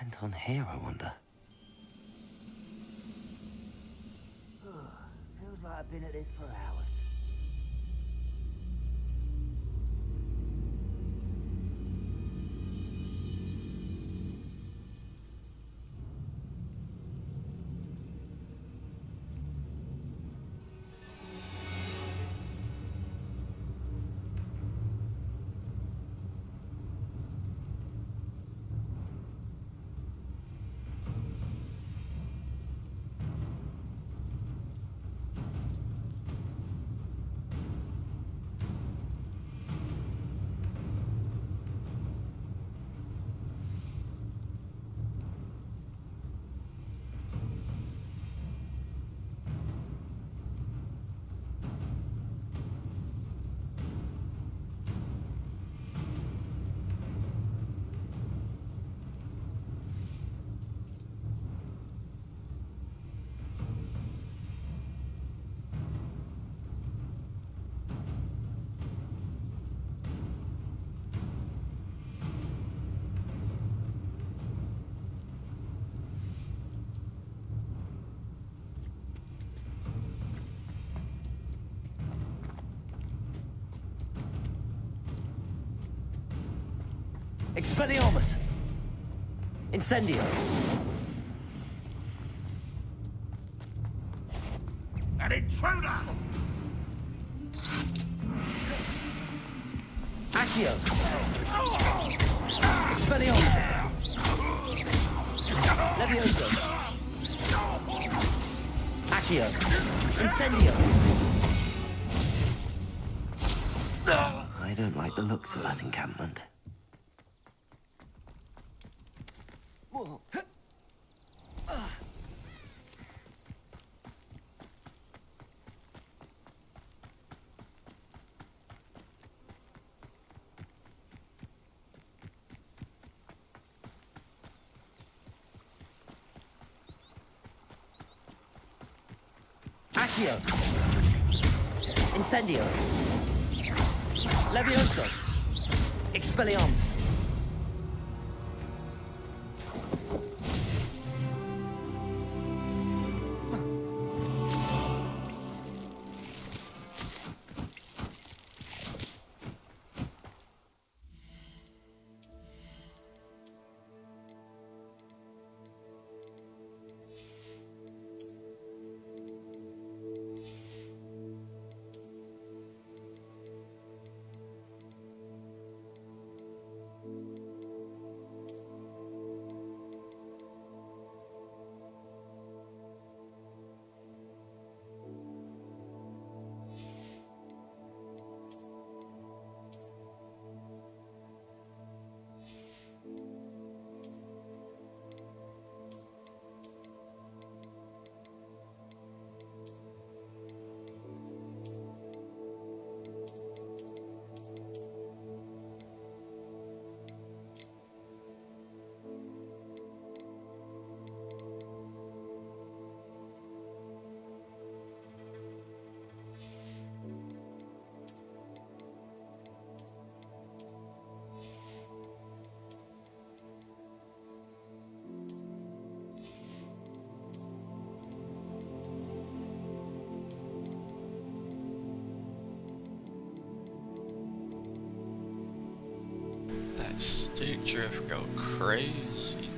Went on here, I wonder. Feels like I've been at this for hours. Expelliarmus! Incendio! An intruder! Accio! Expelliarmus! Levioso! Accio! Incendio! I don't like the looks of that encampment. Accio! Incendio! Levioso! Expelliarmus! That stick drift go crazy.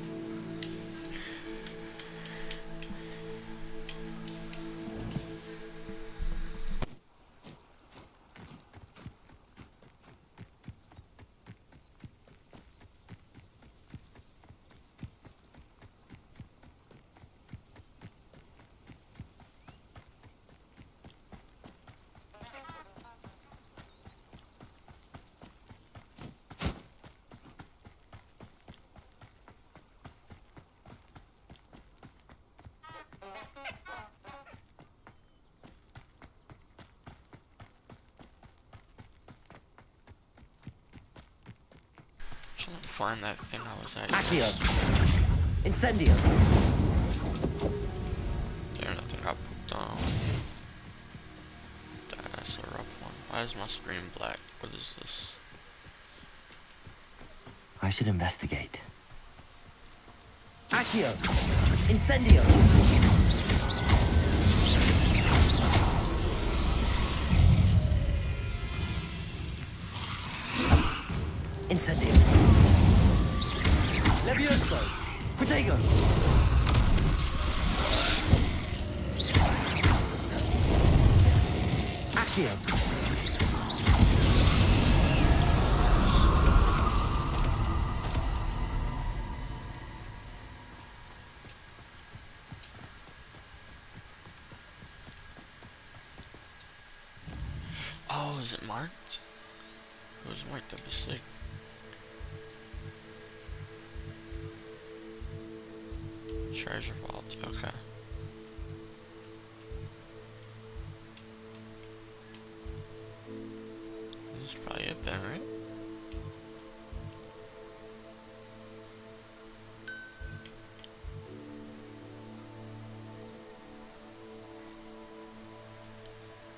Trying to find that thing I was at. Accio! Incendio! Damn, that thing got pooped on. That's a rough one. Why is my screen black? What is this? I should investigate. Accio. Incendio. Incendio. Levioso. Protego. Accio. Oh, is it marked? It was marked, that'd be sick. Treasure vault, okay. This is probably it then, right?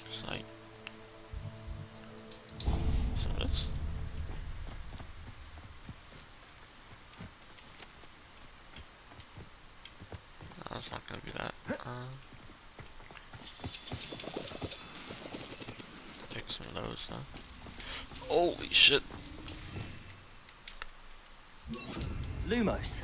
It's like... So this? No, it's not gonna be that. Take some of those, huh? Holy shit! Lumos.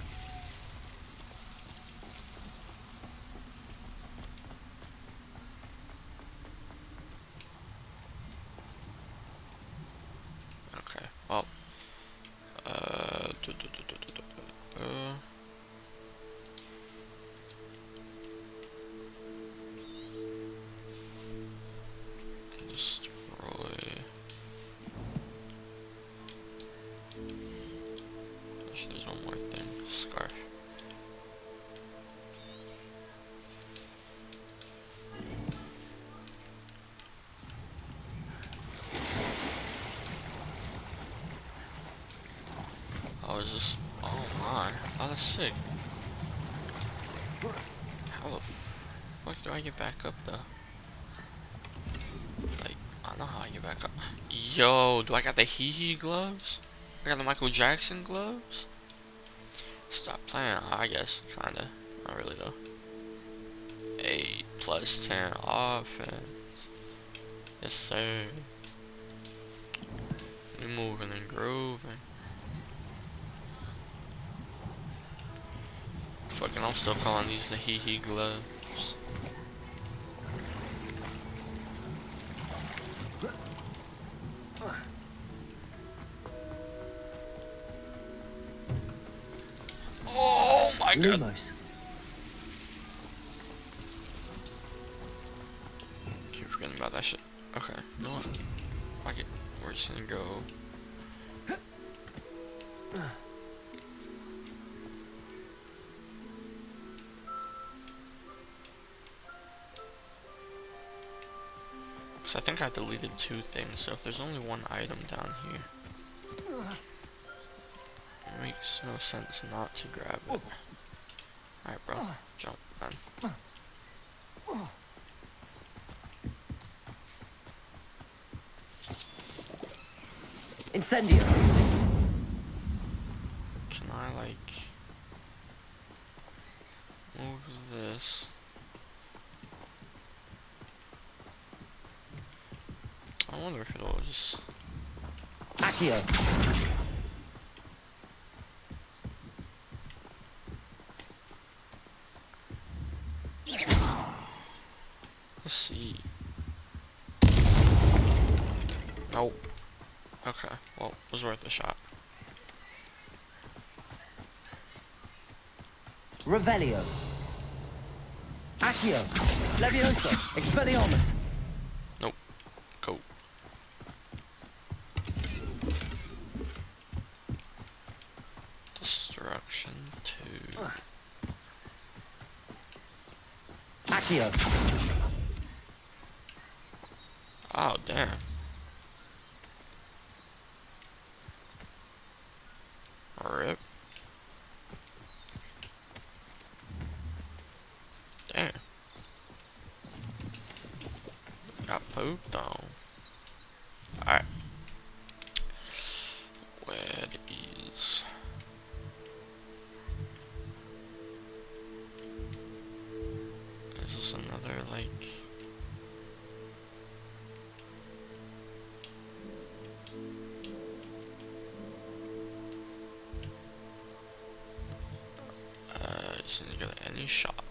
Okay, well... Destroy... Actually, there's one more thing. Scarf. Oh, is this? Oh my! Oh, that's sick. How the fuck do I get back up though? Like, I know how I get back up. Yo, do I got the hee gloves? I got the Michael Jackson gloves? Stop playing, I guess, kinda. Not really though. A +10 offense. Yes sir. We moving and grooving. Fucking, I'm still calling these the hee gloves. Oh my god. Lumos. Keep forgetting about that shit. Okay, you know what? Fuck it. We're just gonna go. So I think I deleted 2 things, so if there's only one item down here, it makes no sense not to grab it. Alright bro, jump then. Incendio. Can I like move this? I wonder if it'll just... Accio. Let's see. Nope. Okay, well, it was worth a shot. Revelio. Accio. Levioso. Expelliarmus. Nope. Go. Destruction 2. Accio. Oh, damn. Rip. Damn. Got pooped on. Alright. Where is... other, like... just need to go to any shop.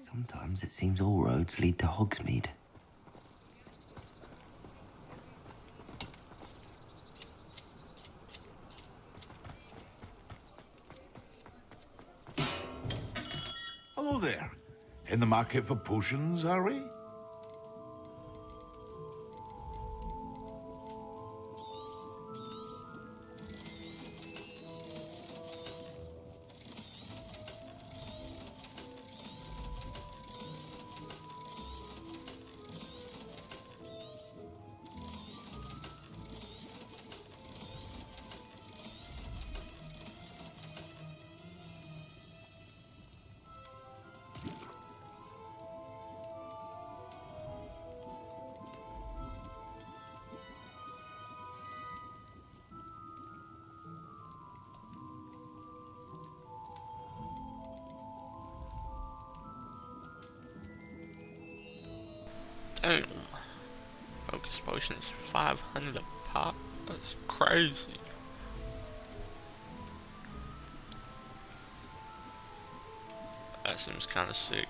Sometimes it seems all roads lead to Hogsmeade. Hello there. In the market for potions, are we? Damn. Focus potion is 500 a pop. That's crazy. That seems kind of sick.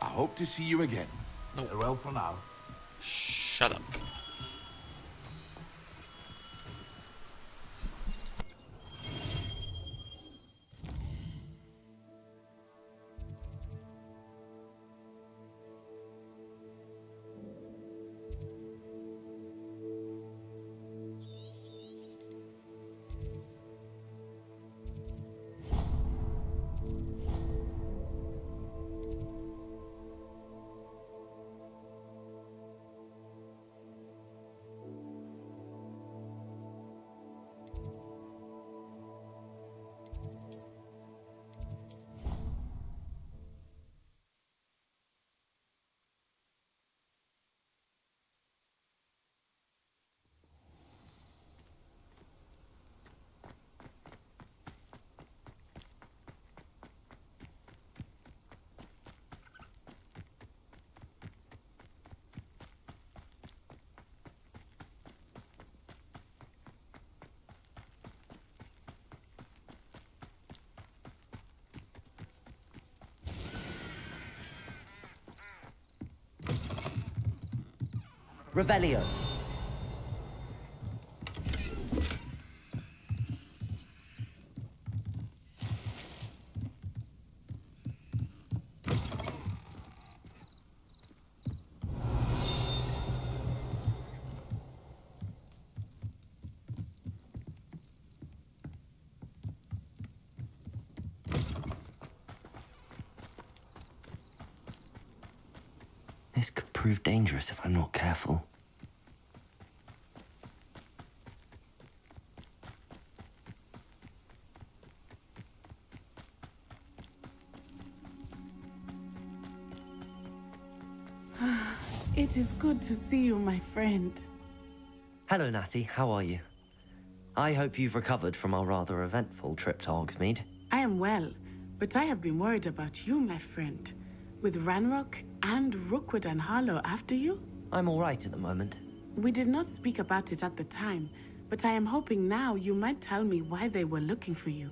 I hope to see you again. Nope. Farewell for now. Shut up. Revelio. This could prove dangerous if I'm not careful. It is good to see you, my friend. Hello, Natty. How are you? I hope you've recovered from our rather eventful trip to Hogsmeade. I am well, but I have been worried about you, my friend. With Ranrock and Rookwood and Harlow after you? I'm all right at the moment. We did not speak about it at the time, but I am hoping now you might tell me why they were looking for you.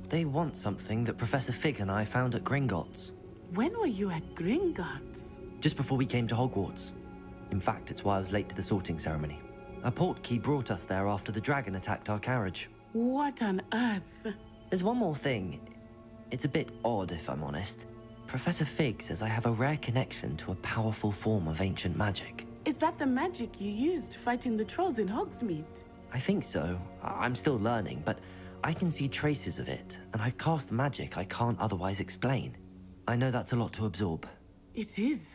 They want something that Professor Fig and I found at Gringotts. When were you at Gringotts? Just before we came to Hogwarts. In fact, it's why I was late to the sorting ceremony. A portkey brought us there after the dragon attacked our carriage. What on earth? There's one more thing. It's a bit odd, if I'm honest. Professor Fig says I have a rare connection to a powerful form of ancient magic. Is that the magic you used fighting the trolls in Hogsmeade? I think so. I'm still learning, but I can see traces of it, and I've cast magic I can't otherwise explain. I know that's a lot to absorb. It is.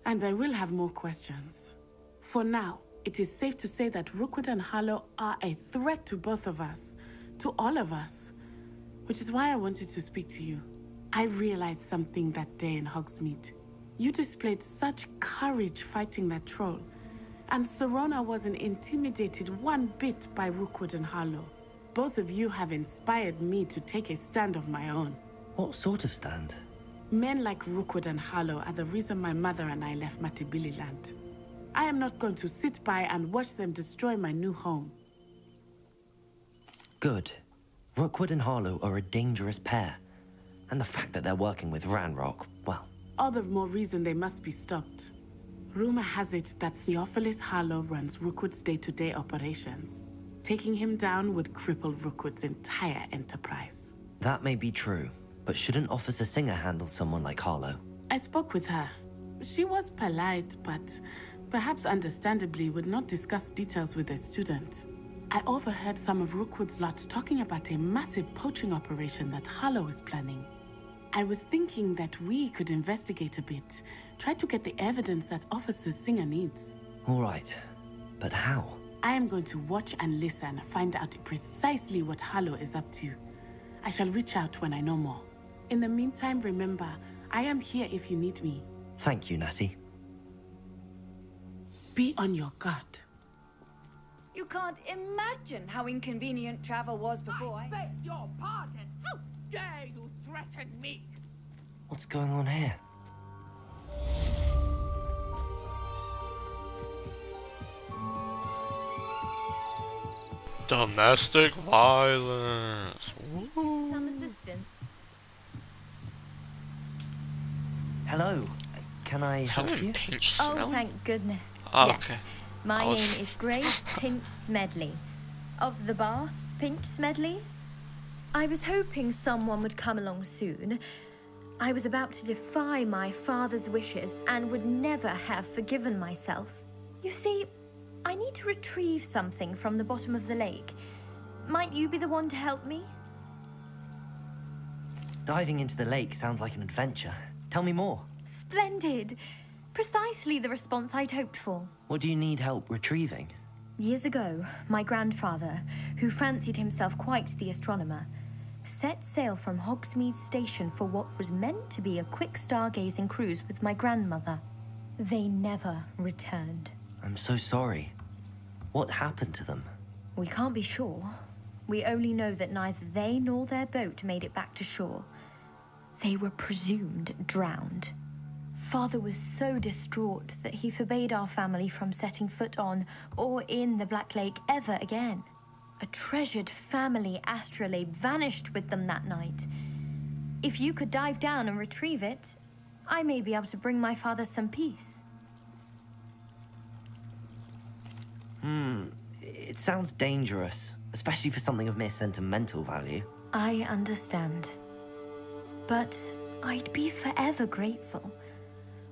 And I will have more questions. For now, it is safe to say that Rookwood and Harlow are a threat to both of us, to all of us, which is why I wanted to speak to you. I realized something that day in Hogsmeade. You displayed such courage fighting that troll, And Serona wasn't intimidated one bit by Rookwood and Harlow. Both of you have inspired me to take a stand of my own. What sort of stand? Men like Rookwood and Harlow are the reason my mother and I left Matibili land. I am not going to sit by and watch them destroy my new home. Good. Rookwood and Harlow are a dangerous pair. And the fact that they're working with Ranrock, well... All the more reason they must be stopped. Rumor has it that Theophilus Harlow runs Rookwood's day-to-day operations. Taking him down would cripple Rookwood's entire enterprise. That may be true, but shouldn't Officer Singer handle someone like Harlow? I spoke with her. She was polite, but perhaps understandably would not discuss details with a student. I overheard some of Rookwood's lot talking about a massive poaching operation that Harlow is planning. I was thinking that we could investigate a bit, try to get the evidence that Officer Singer needs. All right, but how? I am going to watch and listen, find out precisely what Harlow is up to. I shall reach out when I know more. In the meantime, remember, I am here if you need me. Thank you, Natty. Be on your guard. You can't imagine how inconvenient travel was before I beg your pardon. How dare you threaten me? What's going on here? Domestic violence. Woo. Some assistance. Hello. Can I help Someone you? pinch Oh, smell? thank goodness. Oh, yes. okay. My I name was- is Grace Pinch Smedley. Of the Bath Pinch Smedleys? I was hoping someone would come along soon. I was about to defy my father's wishes and would never have forgiven myself. You see, I need to retrieve something from the bottom of the lake. Might you be the one to help me? Diving into the lake sounds like an adventure. Tell me more. Splendid! Precisely the response I'd hoped for. What do you need help retrieving? Years ago, my grandfather, who fancied himself quite the astronomer, set sail from Hogsmeade Station for what was meant to be a quick stargazing cruise with my grandmother. They never returned. I'm so sorry. What happened to them? We can't be sure. We only know that neither they nor their boat made it back to shore. They were presumed drowned. Father was so distraught that he forbade our family from setting foot on or in the Black Lake ever again. A treasured family astrolabe vanished with them that night. If you could dive down and retrieve it, I may be able to bring my father some peace. It sounds dangerous, especially for something of mere sentimental value. I understand. But I'd be forever grateful.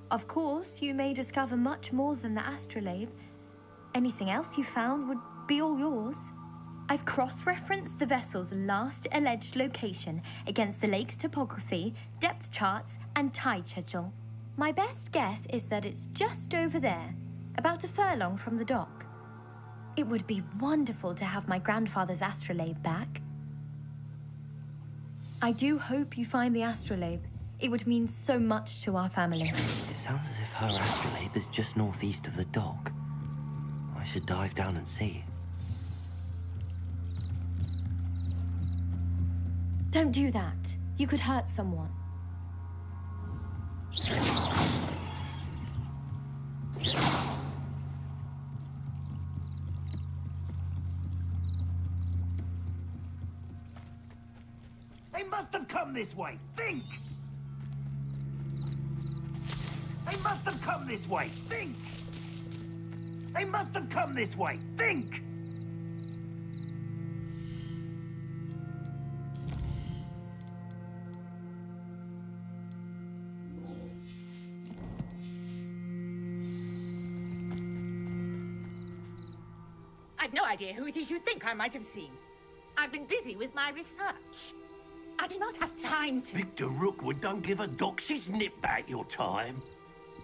Of course, you may discover much more than the astrolabe. Anything else you found would be all yours. I've cross-referenced the vessel's last alleged location against the lake's topography, depth charts, and tide schedule. My best guess is that it's just over there, about a furlong from the dock. It would be wonderful to have my grandfather's astrolabe back. I do hope you find the astrolabe. It would mean so much to our family. It sounds as if her astrolabe is just northeast of the dock. I should dive down and see. Don't do that. You could hurt someone. They must have come this way. Think! They must have come this way. Think! They must have come this way. Think! I've no idea who it is you think I might have seen. I've been busy with my research. I do not have time to... Victor Rookwood don't give a doxy's nip back your time.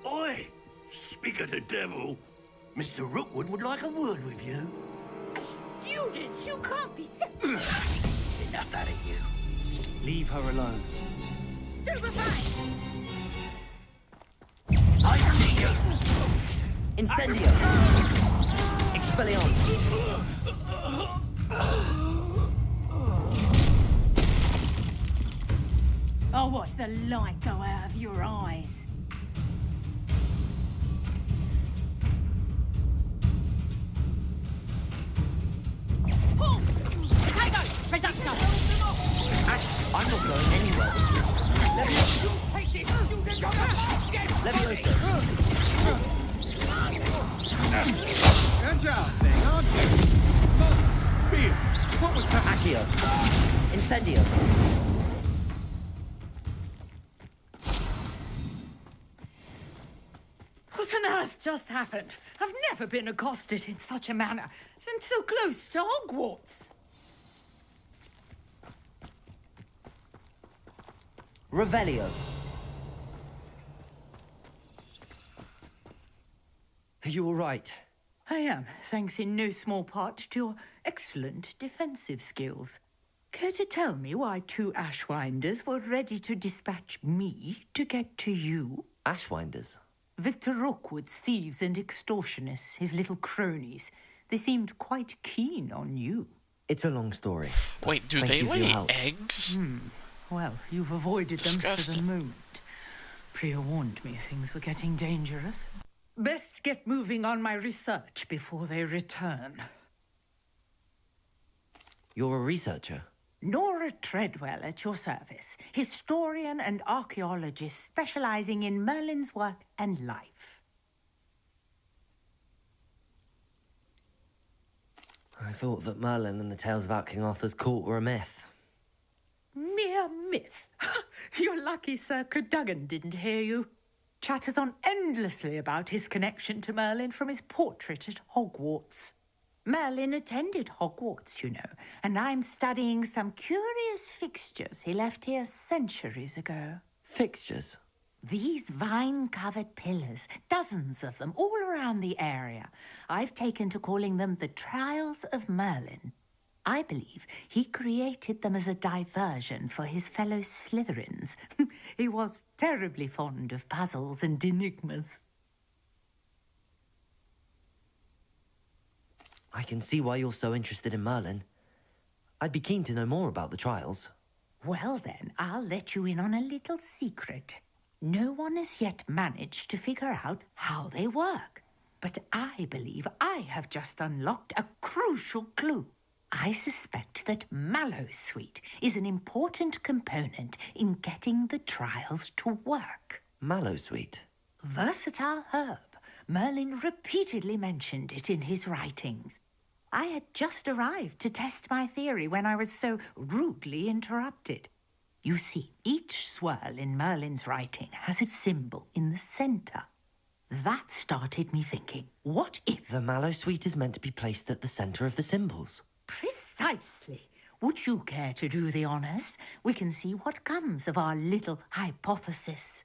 Oi! Speak of the devil. Mr. Rookwood would like a word with you. A student? You can't be Enough out of you. Leave her alone. stupefied! I see you! Incendio. Expelliarmus. I'll watch the light go out of your eyes. Potato! Reducto! I'm not going anywhere. Levioso. Take this! You get your basket! Levioso. Agile thing, aren't you? Beard, what was that? Accio. Incendio. What on earth just happened? I've never been accosted in such a manner, and so close to Hogwarts. Revelio. Are you all right? I am, thanks in no small part to your excellent defensive skills. Care to tell me why 2 Ashwinders were ready to dispatch me to get to you? Ashwinders? Victor Rookwood's thieves and extortionists, his little cronies. They seemed quite keen on you. It's a long story. Wait, do Thank they you for your lay help. eggs? Well, you've avoided them for the Disgusting. moment. Priya warned me things were getting dangerous. Best get moving on my research before they return. You're a researcher? Nora Treadwell at your service, historian and archaeologist specializing in Merlin's work and life. I thought that Merlin and the tales about King Arthur's court were a myth. Mere myth. You're lucky Sir Cadogan didn't hear you. Chatters on endlessly about his connection to Merlin from his portrait at Hogwarts. Merlin attended Hogwarts, you know, and I'm studying some curious fixtures he left here centuries ago. Fixtures? These vine-covered pillars, dozens of them, all around the area. I've taken to calling them the Trials of Merlin. I believe he created them as a diversion for his fellow Slytherins. He was terribly fond of puzzles and enigmas. I can see why you're so interested in Merlin. I'd be keen to know more about the trials. Well then, I'll let you in on a little secret. No one has yet managed to figure out how they work. But I believe I have just unlocked a crucial clue. I suspect that Mallowsweet is an important component in getting the trials to work. Mallowsweet? Versatile herb. Merlin repeatedly mentioned it in his writings. I had just arrived to test my theory when I was so rudely interrupted. You see, each swirl in Merlin's writing has its symbol in the center. That started me thinking, what if... The Mallowsweet is meant to be placed at the center of the symbols. Precisely. Would you care to do the honors? We can see what comes of our little hypothesis.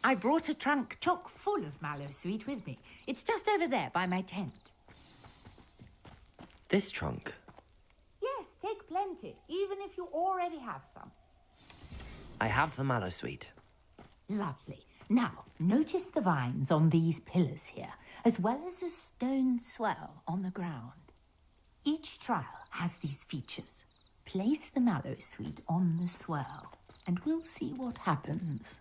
I brought a trunk chock full of Mallowsweet with me. It's just over there by my tent. This trunk? Yes, take plenty, even if you already have some. I have the Mallowsweet. Lovely. Now, notice the vines on these pillars here, as well as a stone swell on the ground. Each trial has these features. Place the Mallowsweet on the swell, and we'll see what happens.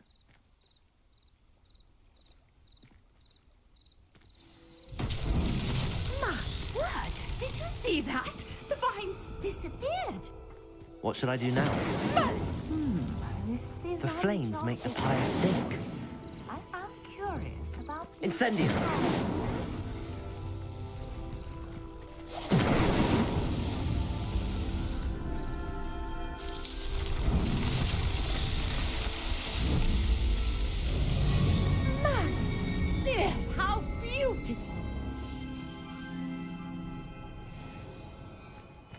My word! Did you see that? The vines disappeared. What should I do now? This is The flames make the pyre sink. I am curious about these Incendio. Yes, how beautiful!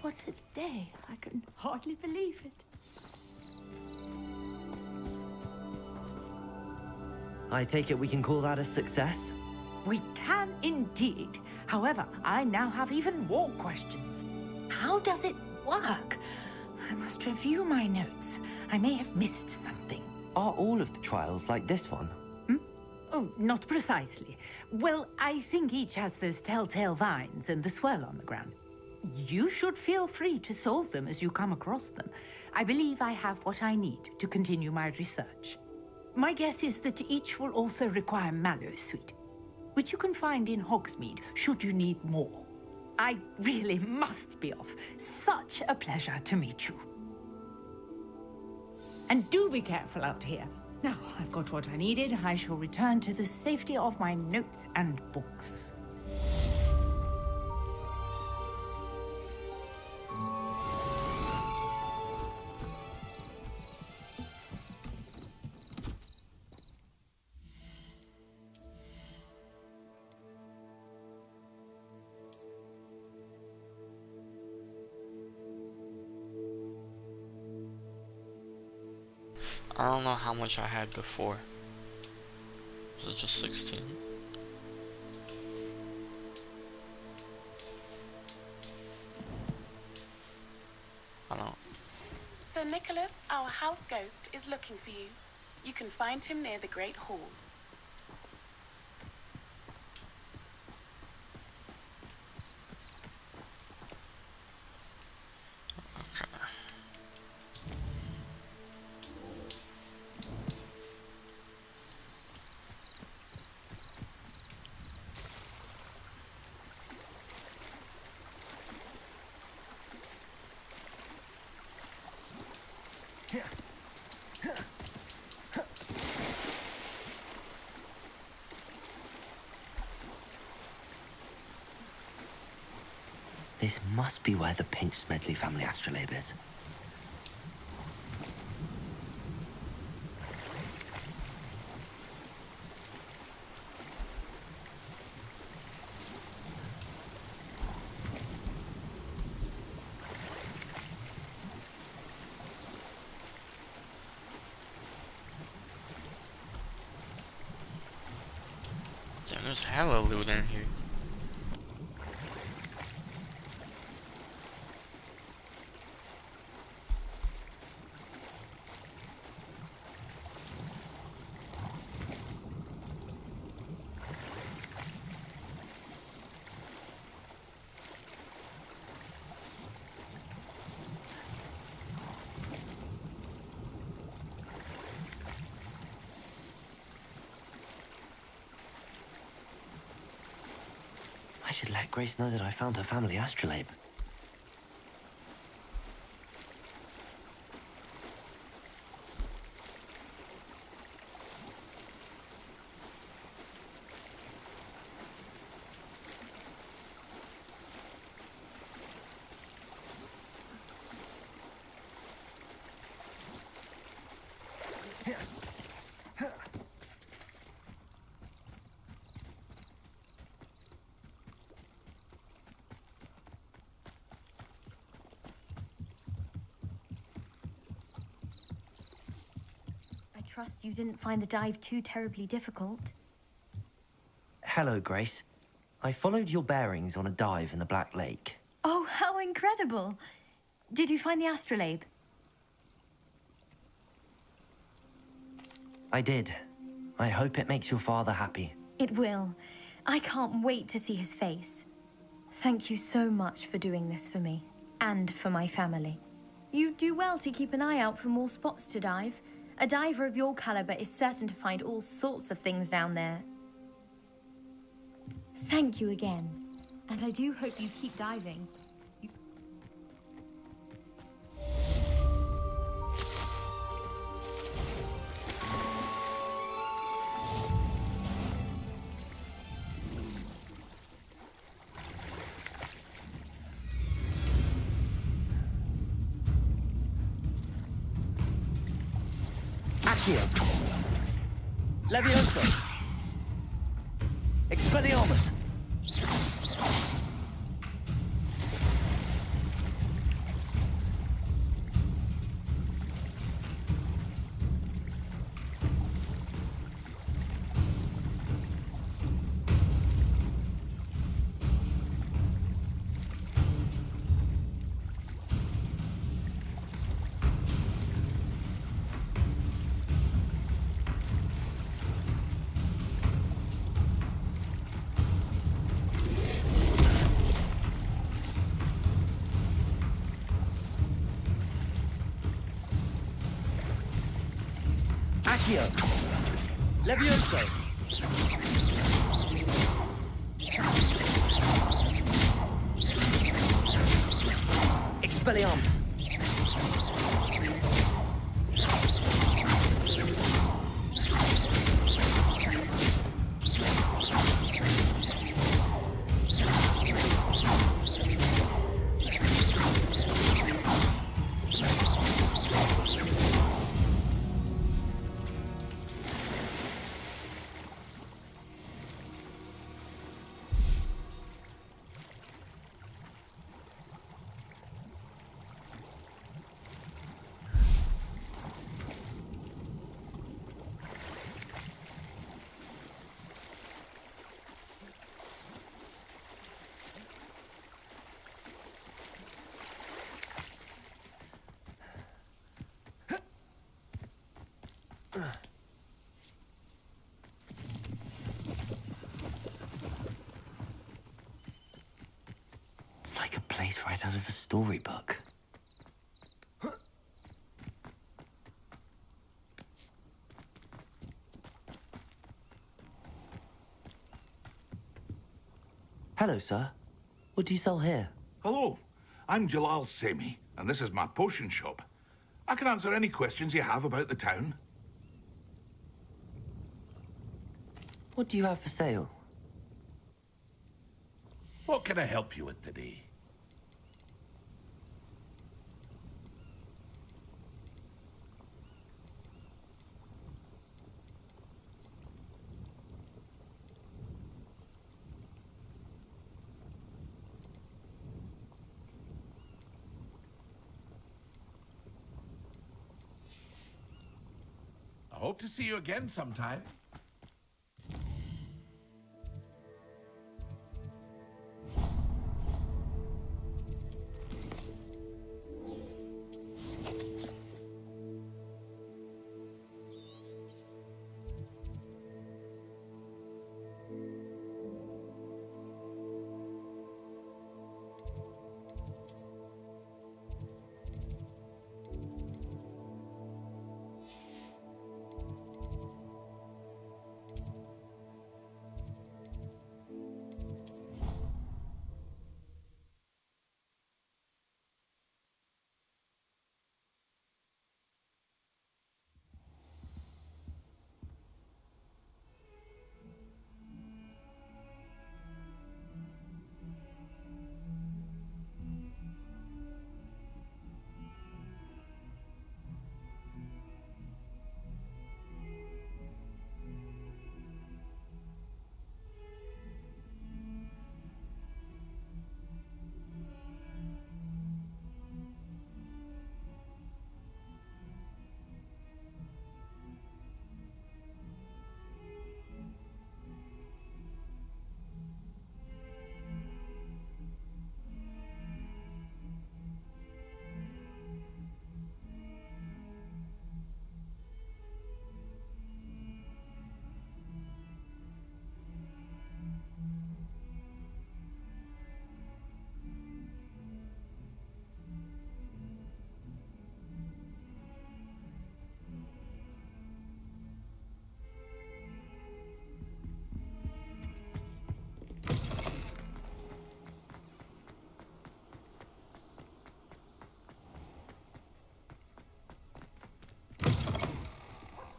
What a day. I can hardly believe it. I take it we can call that a success? We can indeed. However, I now have even more questions. How does it work? I must review my notes. I may have missed something. Are all of the trials like this one? Oh, not precisely. Well, I think each has those telltale vines and the swirl on the ground. You should feel free to solve them as you come across them. I believe I have what I need to continue my research. My guess is that each will also require mallow sweet, which you can find in Hogsmeade should you need more. I really must be off. Such a pleasure to meet you. And do be careful out here. Now I've got what I needed. I shall return to the safety of my notes and books. I don't know how much I had before. Was it just 16? I don't know. Sir Nicholas, our house ghost, is looking for you. You can find him near the Great Hall. This must be where the Pinch Smedley family astrolabe is. Damn, there's hella loot in here. I should let Grace know that I found her family astrolabe. I trust you didn't find the dive too terribly difficult. Hello, Grace. I followed your bearings on a dive in the Black Lake. Oh, how incredible! Did you find the astrolabe? I did. I hope it makes your father happy. It will. I can't wait to see his face. Thank you so much for doing this for me, and for my family. You do well to keep an eye out for more spots to dive. A diver of your caliber is certain to find all sorts of things down there. Thank you again. And I do hope you keep diving. Accio. Levioso. Expelliarmus. Accio. Levioso. Expelliarmus. It's like a place right out of a storybook. Hello, sir. What do you sell here? Hello, I'm Jalal Semi, and this is my potion shop. I can answer any questions you have about the town. What do you have for sale? What can I help you with today? I hope to see you again sometime.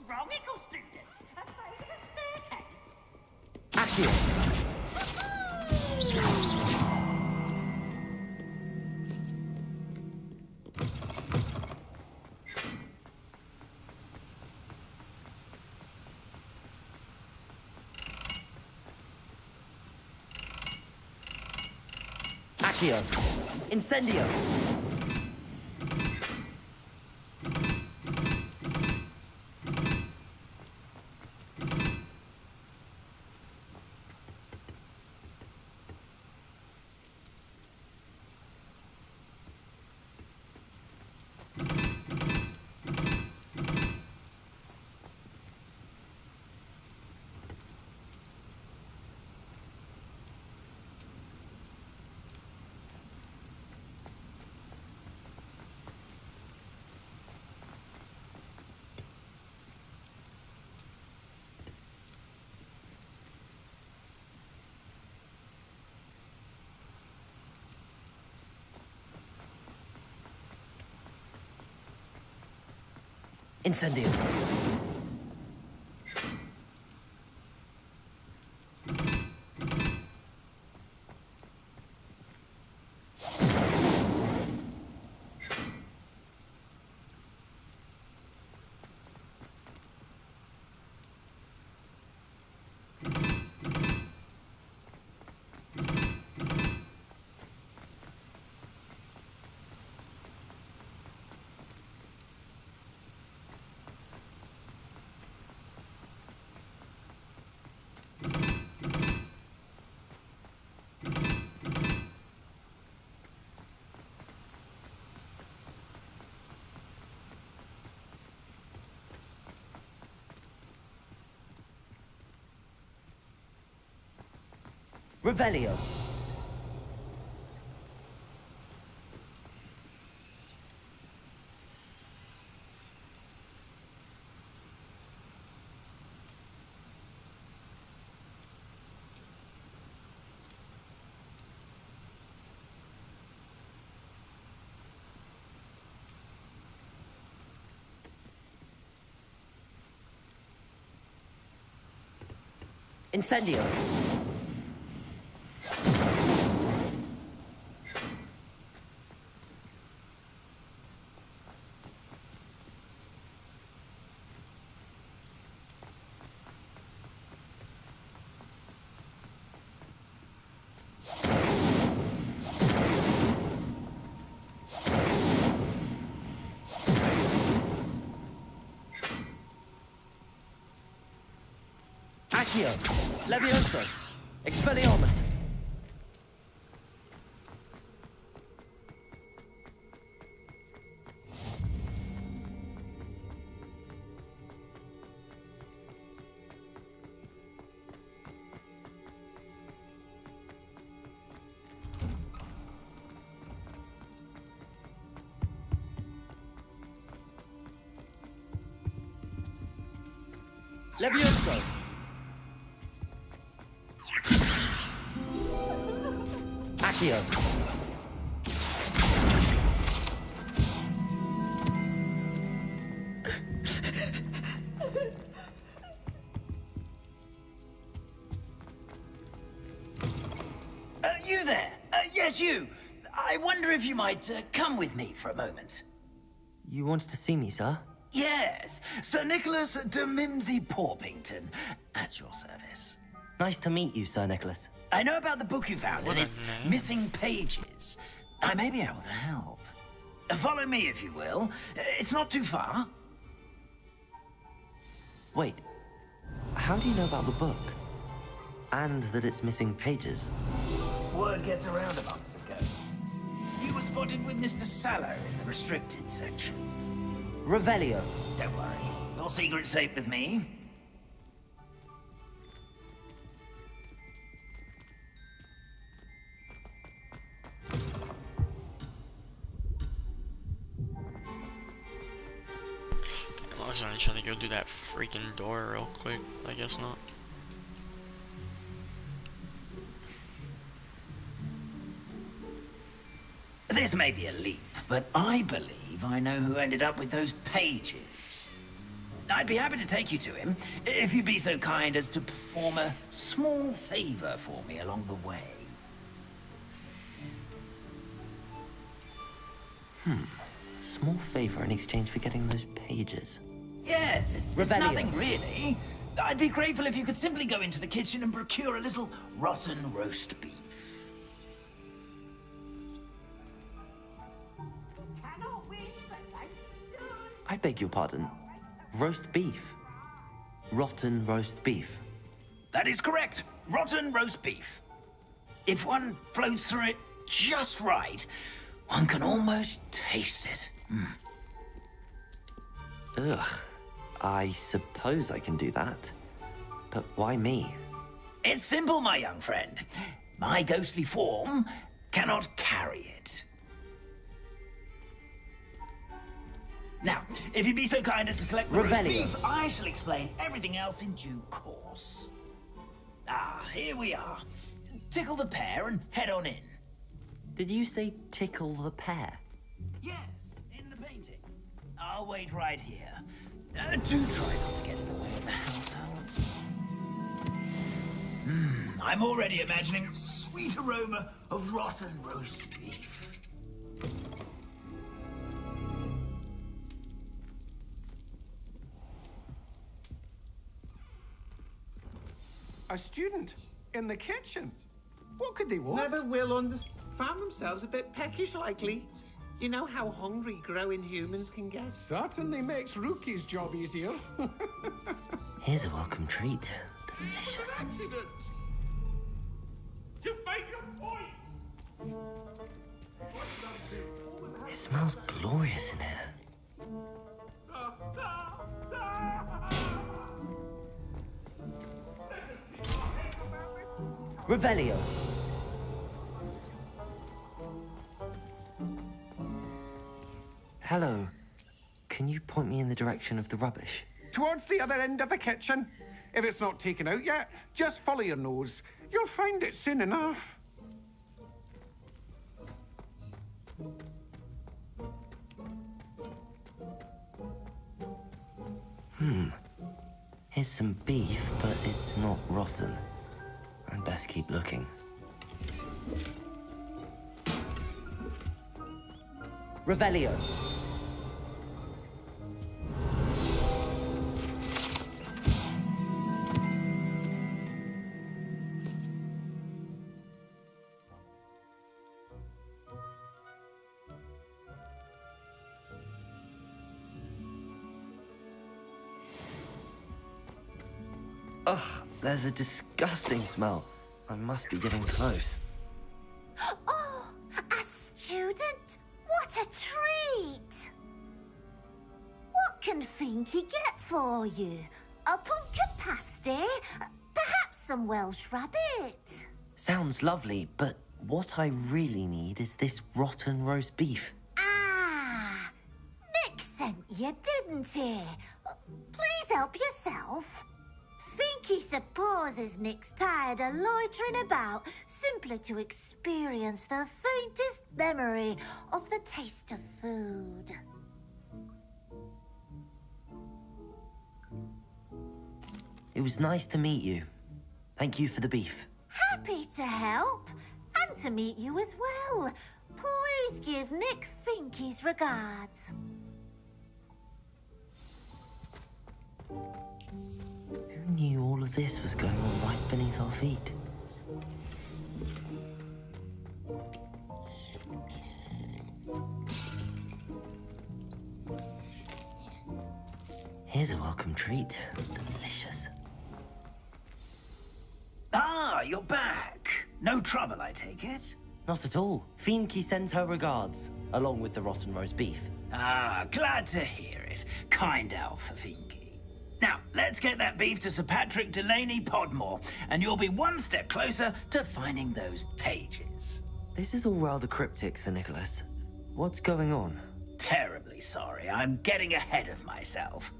Wrongical students, afraid of a staircase. Accio. Accio. Incendio. Incendio. Revelio. Incendio. Accio. Levioso. Expelliarmus. Levioso. Accio. You there? Yes, you. I wonder if you might come with me for a moment. You wanted to see me, sir? Yes, Sir Nicholas de Mimsy Porpington, at your service. Nice to meet you, Sir Nicholas. I know about the book you found What and a its name. missing pages. I may be able to help. Follow me, if you will. It's not too far. Wait, how do you know about the book? And that it's missing pages? Word gets around amongst the ghosts. You were spotted with Mr. Sallow in the restricted section. Revelio. Don't worry. Your secret's safe with me. I was only trying to go do that freaking door real quick. I guess not. This may be a leap, but I believe I know who ended up with those pages. I'd be happy to take you to him, if you'd be so kind as to perform a small favor for me along the way. Small favor in exchange for getting those pages. Yes, it's Revelio. nothing really. I'd be grateful if you could simply go into the kitchen and procure a little rotten roast beef. I beg your pardon. Roast beef. Rotten roast beef. That is correct. Rotten roast beef. If one floats through it just right, one can almost taste it. Ugh. I suppose I can do that. But why me? It's simple, my young friend. My ghostly form cannot carry it. Now, if you'd be so kind as to collect the roast Revelio. beef, I shall explain everything else in due course. Ah, here we are. Tickle the pear and head on in. Did you say tickle the pear? Yes, in the painting. I'll wait right here. Do try not to get in the way of the household. I'm already imagining the sweet aroma of rotten roast beef. A student in the kitchen. What could they want? Never will found themselves a bit peckish, likely. You know how hungry growing humans can get. Certainly makes Rookie's job easier. Here's a welcome treat. Delicious. Accident! You've made your point! It smells glorious in here. Revelio. Hello. Can you point me in the direction of the rubbish? Towards the other end of the kitchen. If it's not taken out yet, just follow your nose. You'll find it soon enough. Here's some beef, but it's not rotten. I'd best keep looking. Revelio. Ugh, there's a disgusting smell. I must be getting close. Oh, a student? What a treat! What can Finky get for you? A pumpkin pasty? Perhaps some Welsh rabbit? Sounds lovely, but what I really need is this rotten roast beef. Ah, Nick sent you, didn't he? Please help yourself. Finky supposes Nick's tired of loitering about simply to experience the faintest memory of the taste of food. It was nice to meet you. Thank you for the beef. Happy to help, and to meet you as well. Please give Nick Finky's regards. Who knew all of this was going on right beneath our feet? Here's a welcome treat. Delicious. Ah, you're back. No trouble, I take it? Not at all. Fienke sends her regards, along with the rotten roast beef. Ah, glad to hear it. Kind elf for Finky. Now, let's get that beef to Sir Patrick Delaney Podmore, and you'll be one step closer to finding those pages. This is all rather cryptic, Sir Nicholas. What's going on? Terribly sorry, I'm getting ahead of myself.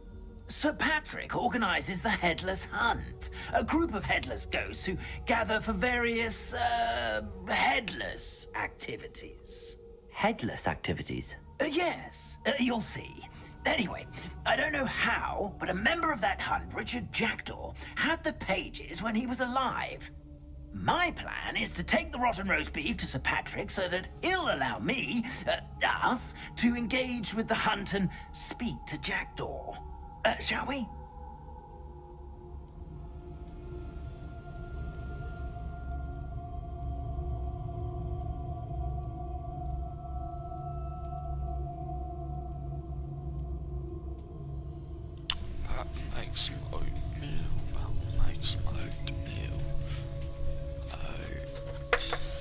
Sir Patrick organizes the Headless Hunt, a group of headless ghosts who gather for various, headless activities. Headless activities? Yes, you'll see. Anyway, I don't know how, but a member of that hunt, Richard Jackdaw, had the pages when he was alive. My plan is to take the rotten roast beef to Sir Patrick so that he'll allow me, us, to engage with the hunt and speak to Jackdaw. Shall we? That makes oatmeal. That makes oatmeal. Oats.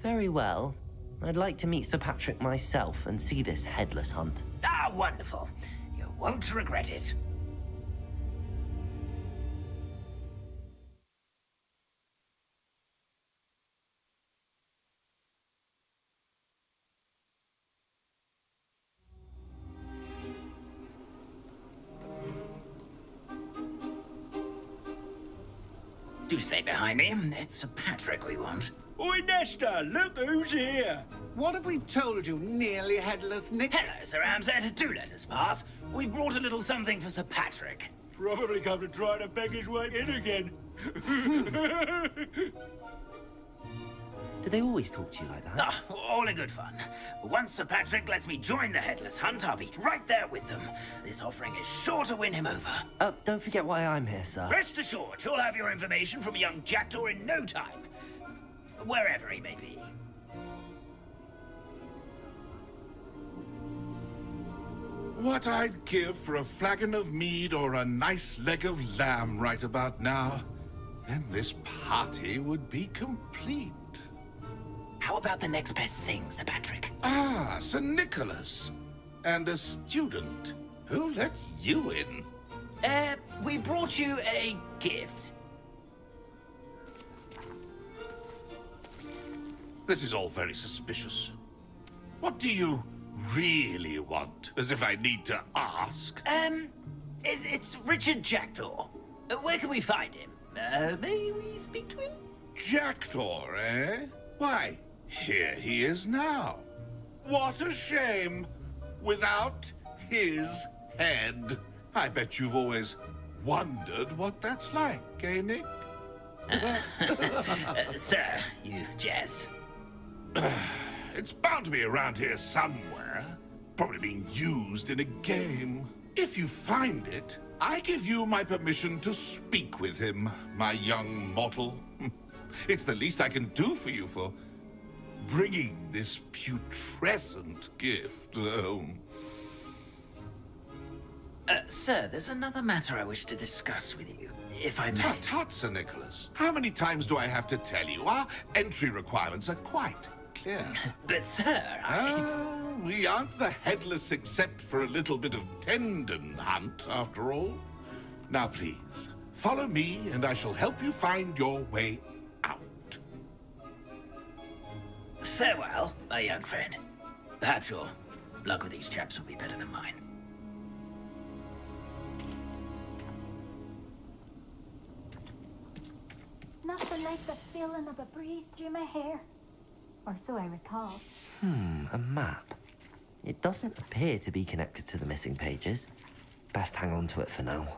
Very well. I'd like to meet Sir Patrick myself and see this headless hunt. Ah, wonderful. You won't regret it. Do stay behind me. It's Sir Patrick we want. Oi, Nesta, look who's here. What have we told you, nearly headless Nick? Hello, Sir Ramsed. Do let us pass. We brought a little something for Sir Patrick. Probably come to try to beg his way in again. Do they always talk to you like that? Ah, all in good fun. Once Sir Patrick lets me join the Headless Hunt, I'll be right there with them. This offering is sure to win him over. Don't forget why I'm here, sir. Rest assured, you'll have your information from a young jackdaw in no time. Wherever he may be. What I'd give for a flagon of mead or a nice leg of lamb right about now. Then this party would be complete. How about the next best thing, Sir Patrick? Ah, Sir Nicholas. And a student. Who let you in? We brought you a gift. This is all very suspicious. What do you really want? As if I need to ask. It's Richard Jackdaw. Where can we find him? May we speak to him? Jackdaw, eh? Why, here he is now. What a shame. Without his head. I bet you've always wondered what that's like, eh, Nick? Sir, you jest. It's bound to be around here somewhere. Probably being used in a game. If you find it, I give you my permission to speak with him, my young mortal. It's the least I can do for you for bringing this putrescent gift home. Sir, there's another matter I wish to discuss with you, if I may. Tut, tut, Sir Nicholas. How many times do I have to tell you? Our entry requirements are quite clear. But, sir, we aren't the headless except for a little bit of tendon hunt, after all. Now, please, follow me, and I shall help you find your way out. Farewell, my young friend. Perhaps your luck with these chaps will be better than mine. Nothing like the feeling of a breeze through my hair. Or so I recall. A map. It doesn't appear to be connected to the missing pages. Best hang on to it for now.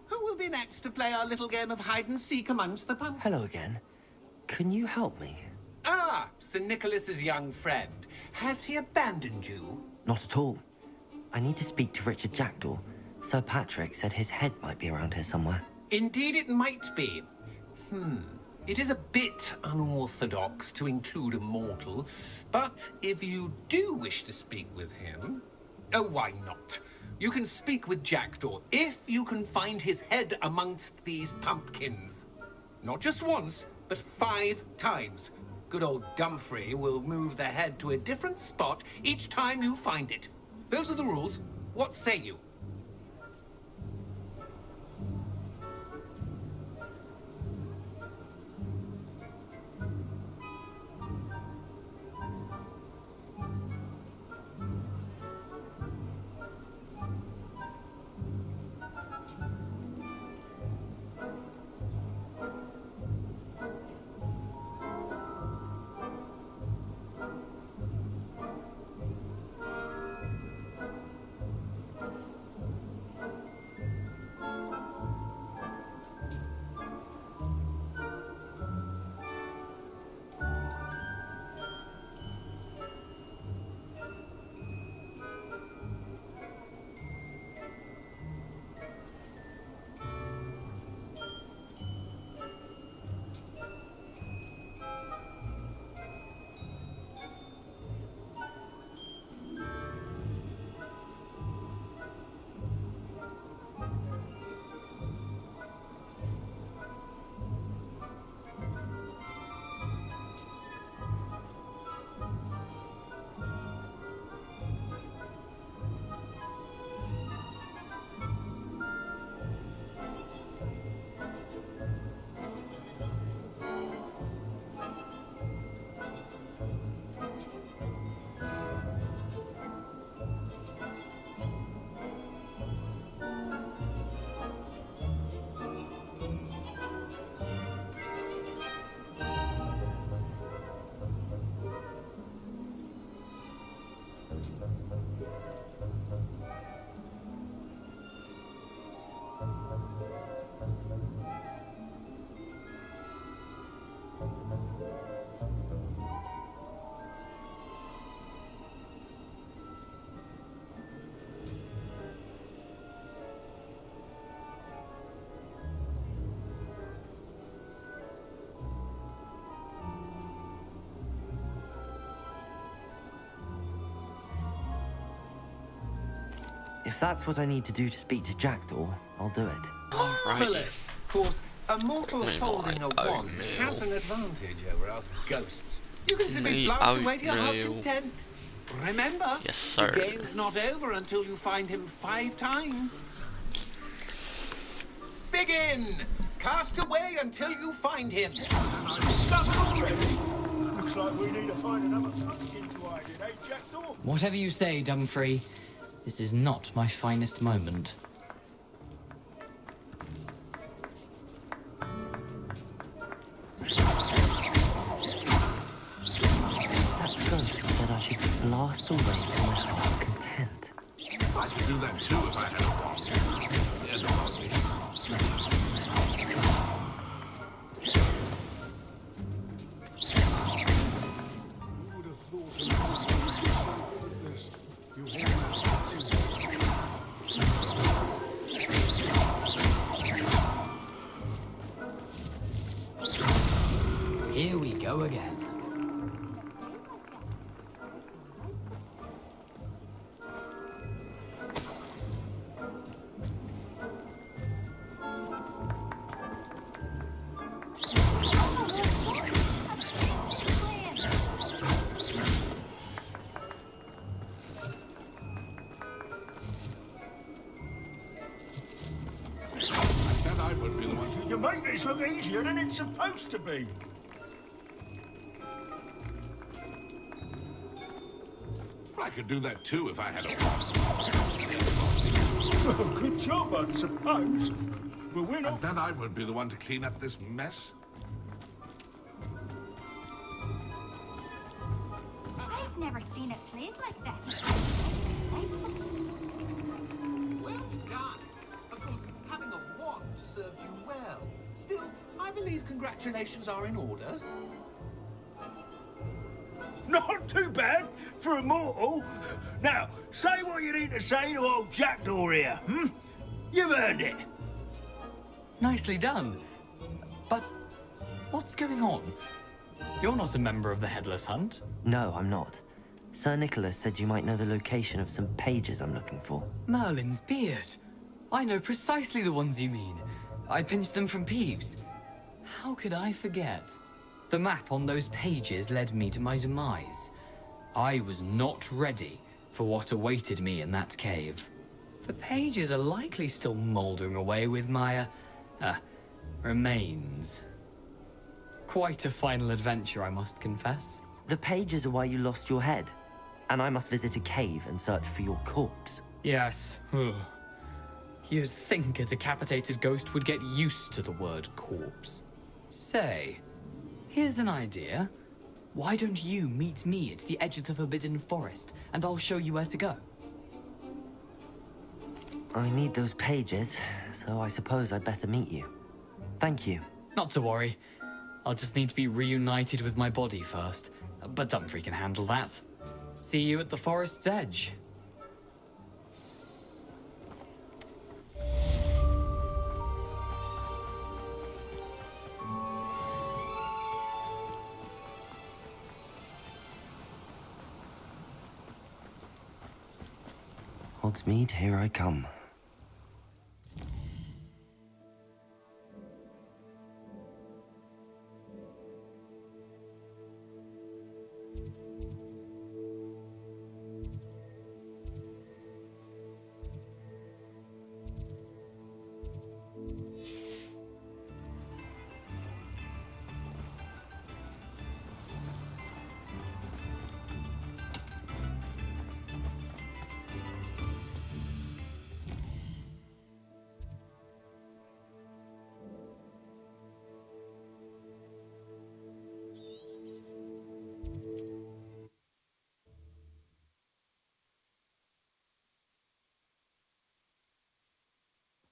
Who will be next to play our little game of hide and seek amongst the pumpkins? Hello again. Can you help me? Ah, Sir Nicholas's young friend. Has he abandoned you? Not at all. I need to speak to Richard Jackdaw. Sir Patrick said his head might be around here somewhere. Indeed it might be. It is a bit unorthodox to include a mortal, but if you do wish to speak with him... Oh, why not? You can speak with Jackdaw if you can find his head amongst these pumpkins. Not just once, but 5 times. Good old Dumfrey will move the head to a different spot each time you find it. Those are the rules. What say you? If that's what I need to do to speak to Jackdaw, I'll do it. Marvelous! Of course, a mortal holding a Meanwhile, wand oatmeal. has an advantage over us ghosts. You can simply Me blast away to your heart's oatmeal. content. Remember, Yes, sir. the game's not over until you find him 5 times. Begin! Cast away until you find him. Stuck already? Looks like we need to find another pumpkin to hide in, eh, Jackdaw? Whatever you say, Dumfrey. This is not my finest moment. That ghost said I should blast away to my heart's content. I could do that too if I had a wand. There's a wand. Here we go again. Then I would be the one to... You make this look easier than it's supposed to be. I could do that too if I had a wand. Well, good job, I suppose. But we're And not... then I would be the one to clean up this mess. I've never seen it played like this. Well done. Of course, having a wand served you well. Still, I believe congratulations are in order. Not too bad for a mortal. Now, say what you need to say to old Jackdaw here, hmm? You've earned it. Nicely done. But what's going on? You're not a member of the Headless Hunt. No, I'm not. Sir Nicholas said you might know the location of some pages I'm looking for. Merlin's beard. I know precisely the ones you mean. I pinched them from Peeves. How could I forget? The map on those pages led me to my demise. I was not ready for what awaited me in that cave. The pages are likely still mouldering away with my, remains. Quite a final adventure, I must confess. The pages are why you lost your head, and I must visit a cave and search for your corpse. Yes. You'd think a decapitated ghost would get used to the word corpse. Say, here's an idea. Why don't you meet me at the edge of the Forbidden Forest, and I'll show you where to go? I need those pages, so I suppose I'd better meet you. Thank you. Not to worry. I'll just need to be reunited with my body first. But Dumfrey can handle that. See you at the forest's edge. Hogsmeade, here I come.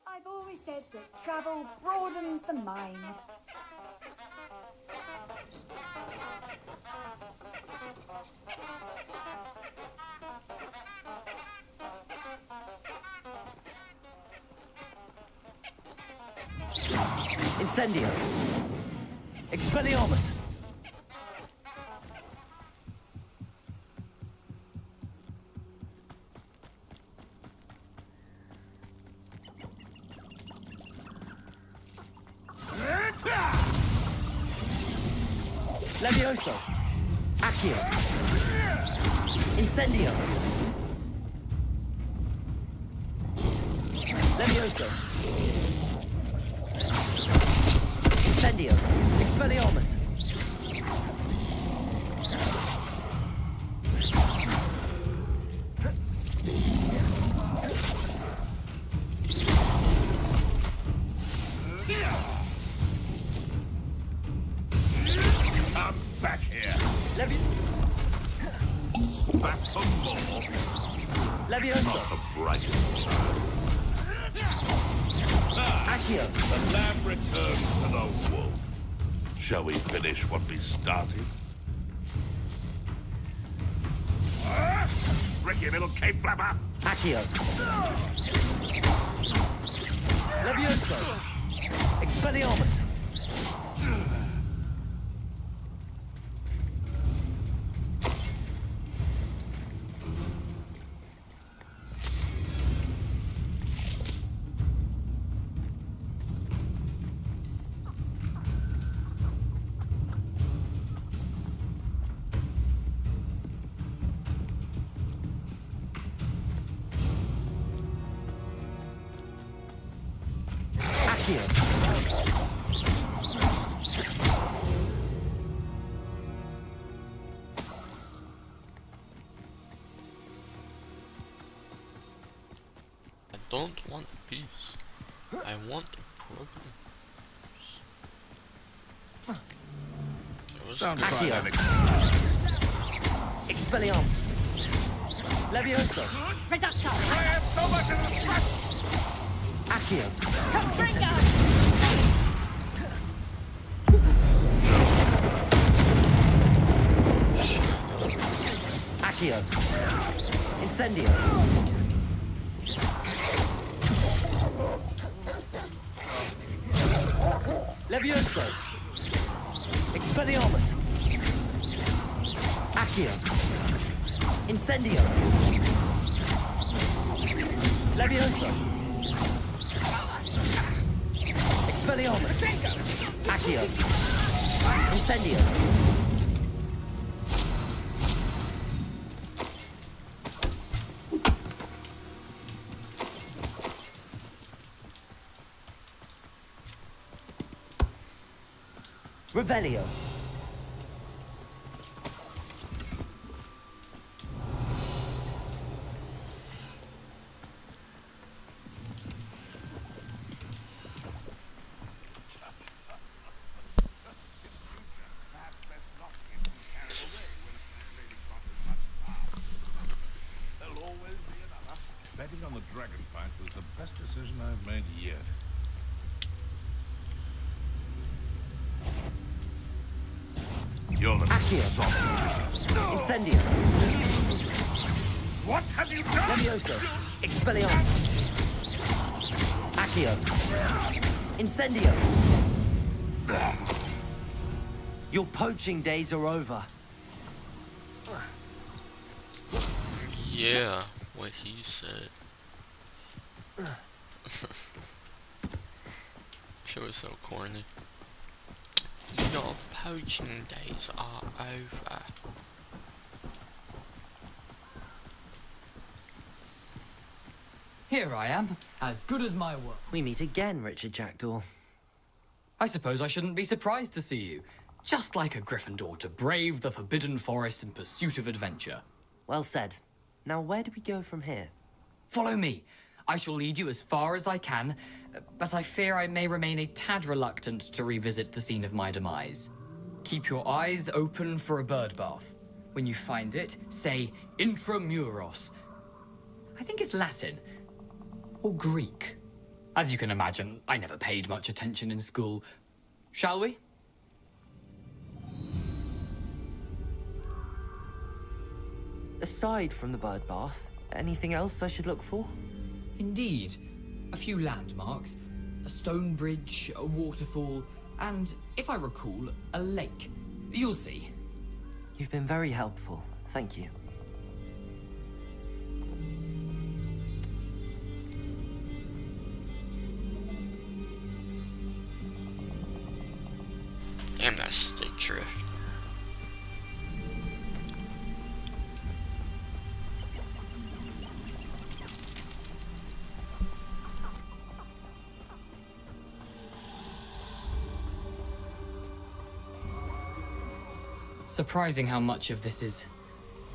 I've always said that travel broadens the mind. Incendio! Expelliarmus! Levioso! Accio! Incendio! Levioso! Incendio! Expelliarmus! Come back here. Back for more. Levioso! Not the brightest. Accio! The lamb returns to the wolf. Shall we finish what we started? Ricky, little cape flapper! Accio! Levioso! Expelliarmus! I don't want peace. I want problems. Don't try that again. Expelliarmus! Levioso! Reducto! I have so much in the front! Accio! Accio! Incendio! Levioso! Expelliarmus! Accio! Incendio! Levioso! Expelliarmus! Accio! Incendio! Revelio! Betting on the dragon fight was the best decision I've made yet. You're the Accio! Incendio! What have you done? Levioso! Expelliarmus! Accio! Incendio! Your poaching days are over. Yeah, what he said. Shit was so corny. Your poaching days are over. Here I am, as good as my word. We meet again, Richard Jackdaw. I suppose I shouldn't be surprised to see you. Just like a Gryffindor to brave the Forbidden Forest in pursuit of adventure. Well said. Now where do we go from here? Follow me. I shall lead you as far as I can, but I fear I may remain a tad reluctant to revisit the scene of my demise. Keep your eyes open for a bird bath. When you find it, say intramuros. I think it's Latin. Or Greek. As you can imagine, I never paid much attention in school. Shall we? Aside from the bird bath, anything else I should look for? Indeed. A few landmarks. A stone bridge, a waterfall, and, if I recall, a lake. You'll see. You've been very helpful. Thank you. Damn, that stick drift. Surprising how much of this is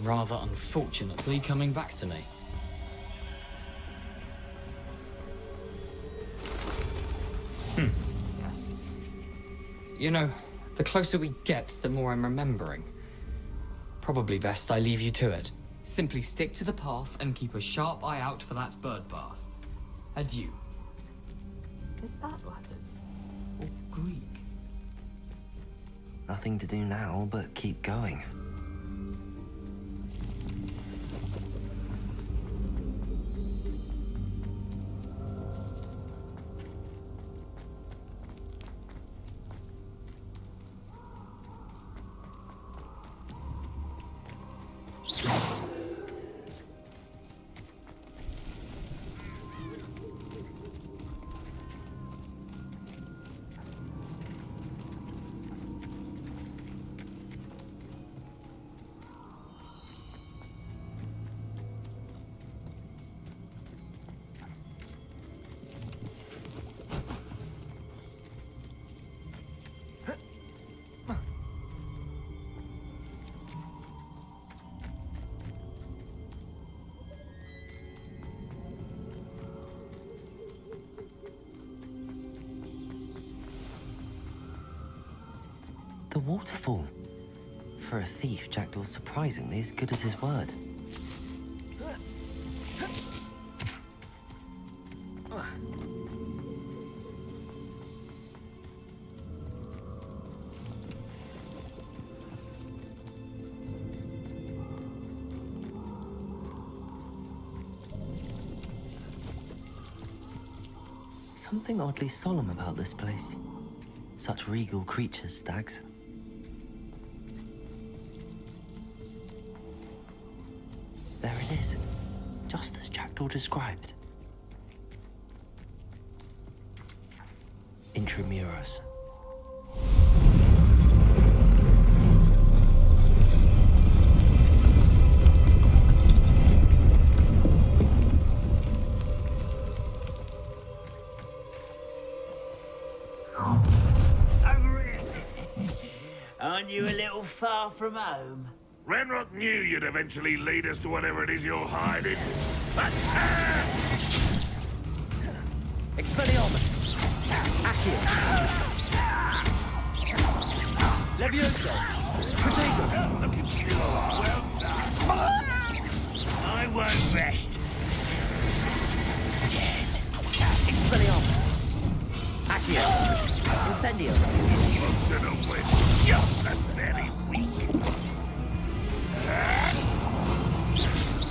rather unfortunately coming back to me. Yes. You know, the closer we get, the more I'm remembering. Probably best I leave you to it. Simply stick to the path and keep a sharp eye out for that bird bath. Adieu. Is that Latin? Or Greek? Nothing to do now but keep going. The waterfall. For a thief, Jackdaw's surprisingly as good as his word. Something oddly solemn about this place. Such regal creatures, stags. There it is, just as Jackdaw described. Intramuros. Over here. Aren't you a little far from home? Renrock knew you'd eventually lead us to whatever it is you're hiding. But... Expelliarmus! Accio! Levioso! Protego! Look at you! Well done! I won't rest. Expelliarmus! Accio! Incendio! Wounded and with just and very weak.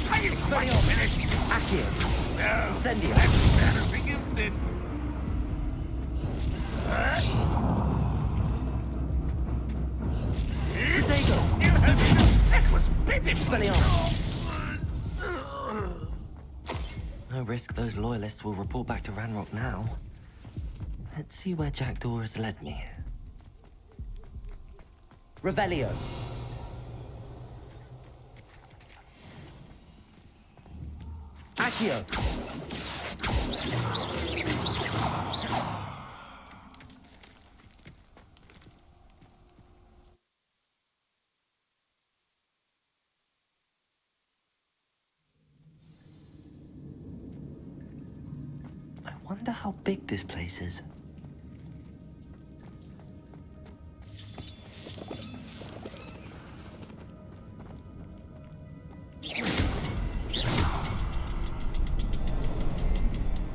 Expelliarmus! Accio! No, Incendio! that's embarrassing, isn't it? Protego! Still having that was bitter. Expelliarmus! No risk those loyalists will report back to Ranrock now. Let's see where Jackdaw has led me. Revelio. Accio! I wonder how big this place is.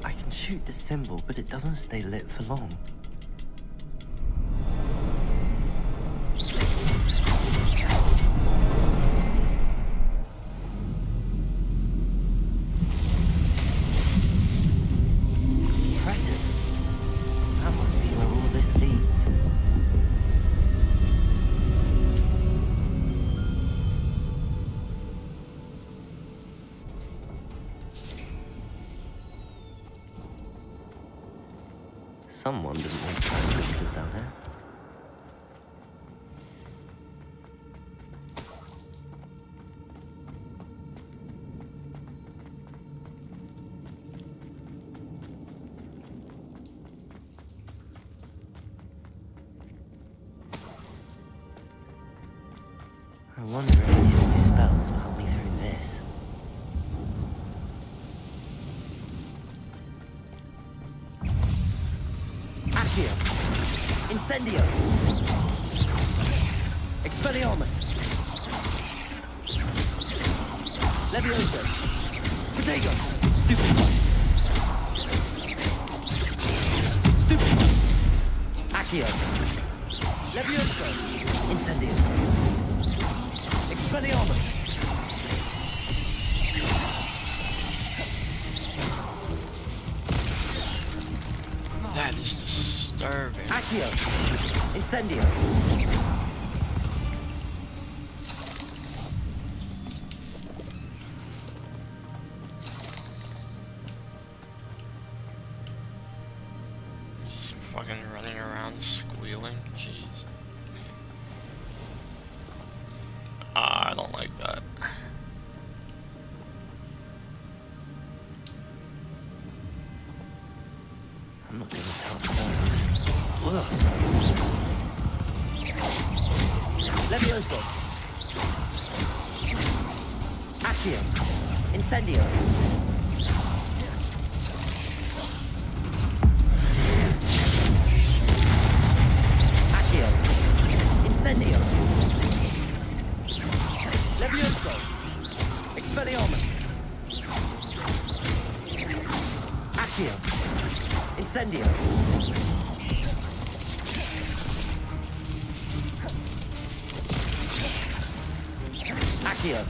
I can shoot the symbol, but it doesn't stay lit for long. Impressive. That must be where all this leads. Someone didn't want trans visitors down here. I wonder if any of my spells will help me through this. Accio! Incendio! Expelliarmus! Levioso! Protego! Stupid one! Stupid one! Accio! Levioso! Incendio! Expelliarmus! That is disturbing. Accio! Incendio! Fucking running around squealing. Jeez. I don't like that. I'm not gonna touch those. Ugh. Levioso! Accio! Incendio! Accio! Incendio! Levioso! Expelliarmus! Accio! Incendio! Accio!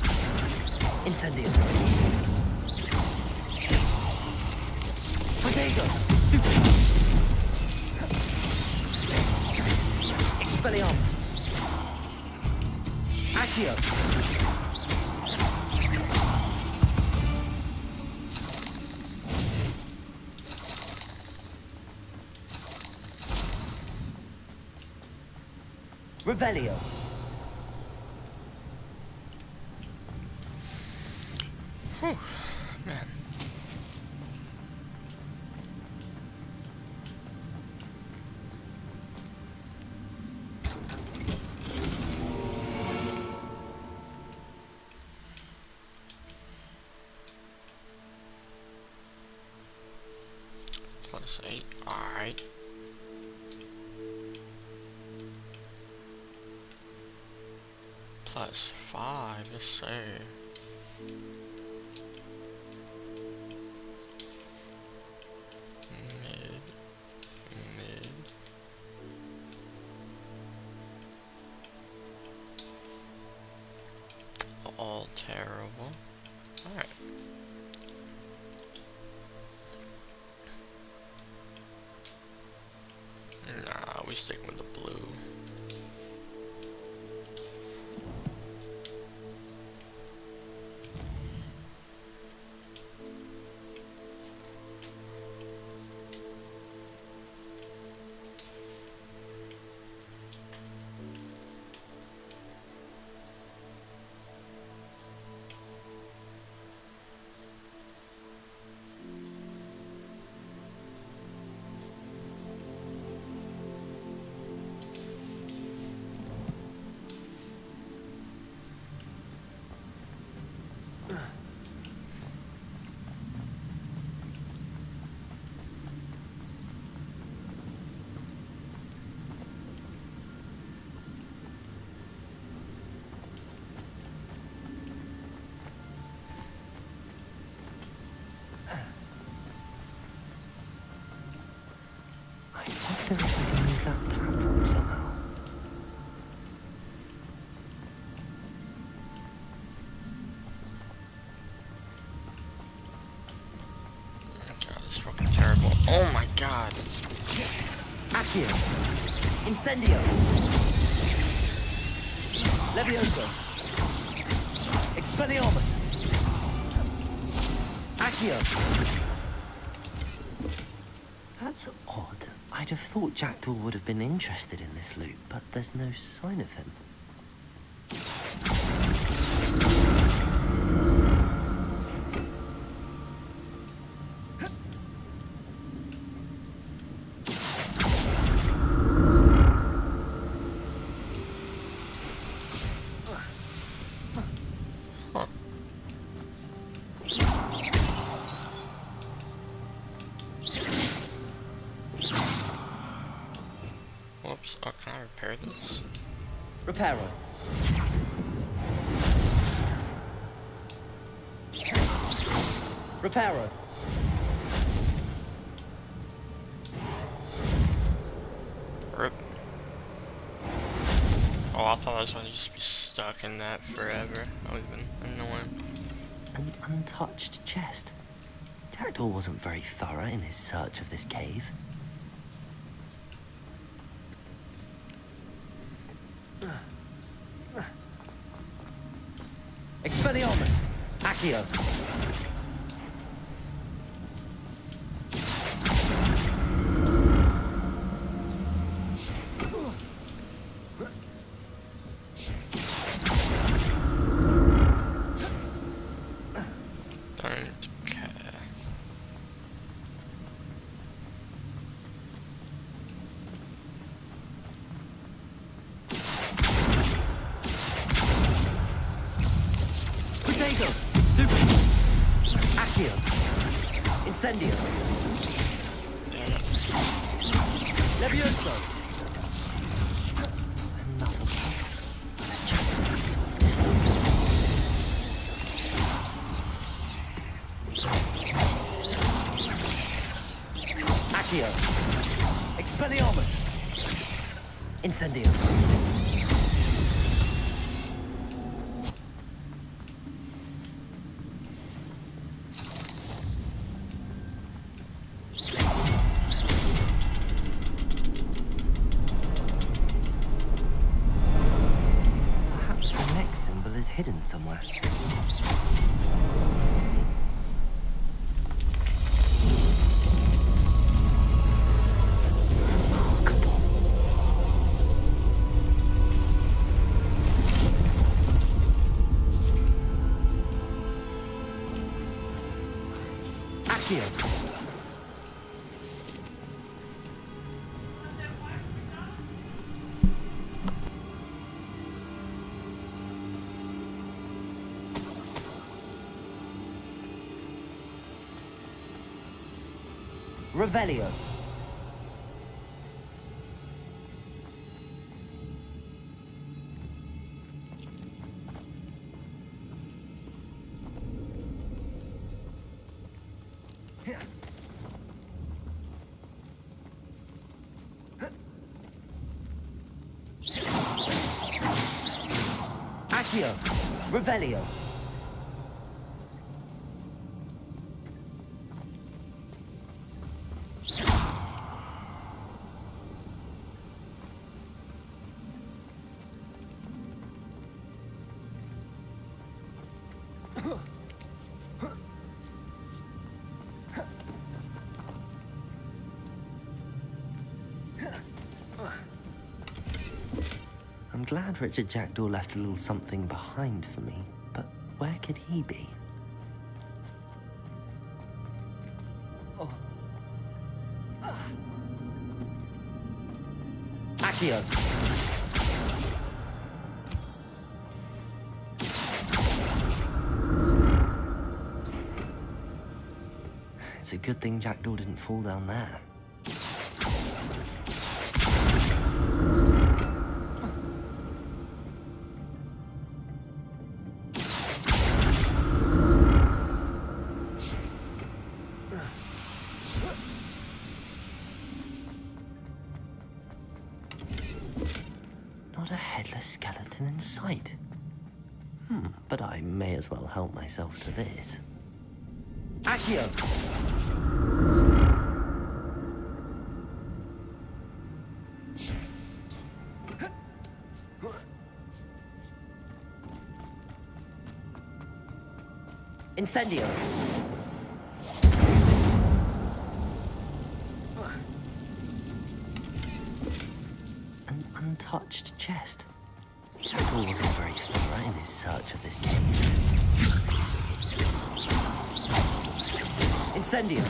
Incendio! Protego! Expelliarmus! Accio! Revelio! Whew, man. +8, alright. +5, yes sir. Mid. All terrible. Alright. Nah, we stick with the blue. I wonder if we can move that platform somehow. God, this is fucking terrible. Oh my god. Accio! Incendio! Levioso! Expelliarmus! Accio! That's odd. I'd have thought Jackdaw would have been interested in this loot, but there's no sign of him. Oh, can I repair this? Reparo. Reparo. Rip. Oh, I thought I was going to just be stuck in that forever. That would have been annoying. An untouched chest. Jackdaw wasn't very thorough in his search of this cave. Expelliarmus. Accio. Don't care. Potato. Stupid. Accio. Incendio. Damn it. Levioso. Another puzzle. Jackdaw can solve this somehow. Accio. Expelliarmus. Incendio. Perhaps the next symbol is hidden somewhere. Accio. Revelio. Accio. Revelio. I'm glad Richard Jackdaw left a little something behind for me, but where could he be? Accio. It's a good thing Jackdaw didn't fall down there. Not a headless skeleton in sight. But I may as well help myself to this. Accio. Incendio. An untouched chest. Jackdaw wasn't very thorough in his search of this cave. Incendio.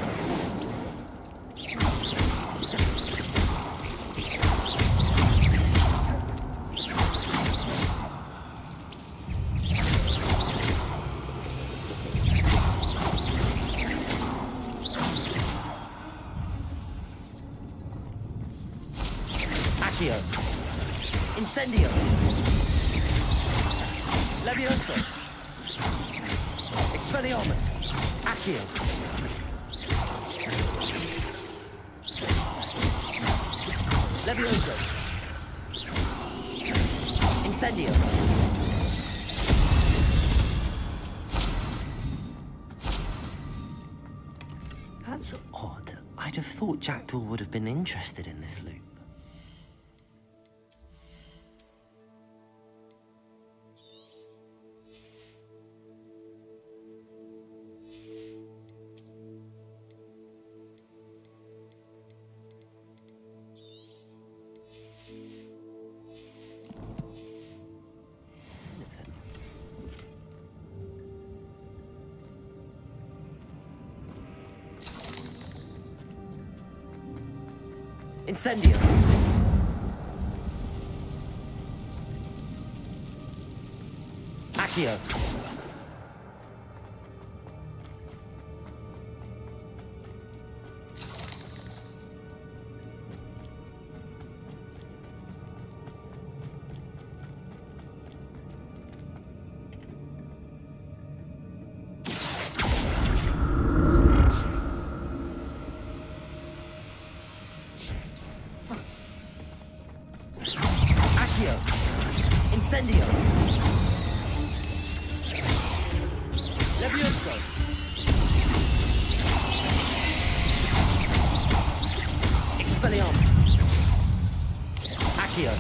Accio. Incendio. Levioso. Expelliarmus. Accio. Levioso. Incendio. That's odd. I'd have thought Jackdaw would have been interested in this loop. Incendio. Accio. Accio. Incendio. Levioso. Expelliarmus. Accio.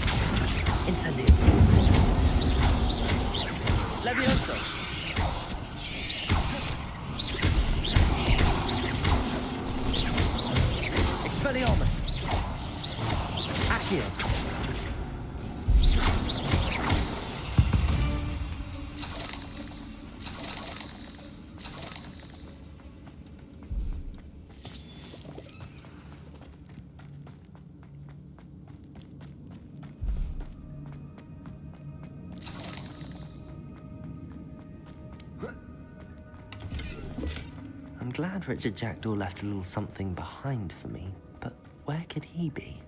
Incendio. Levioso. Expelliarmus. Accio. I'm glad Richard Jackdaw left a little something behind for me, but where could he be?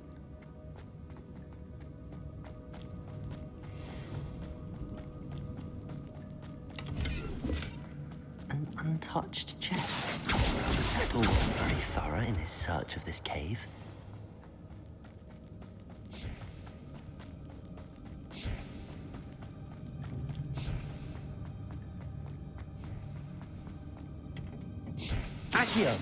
An untouched chest. Jackdaw wasn't very thorough in his search of this cave. Accio.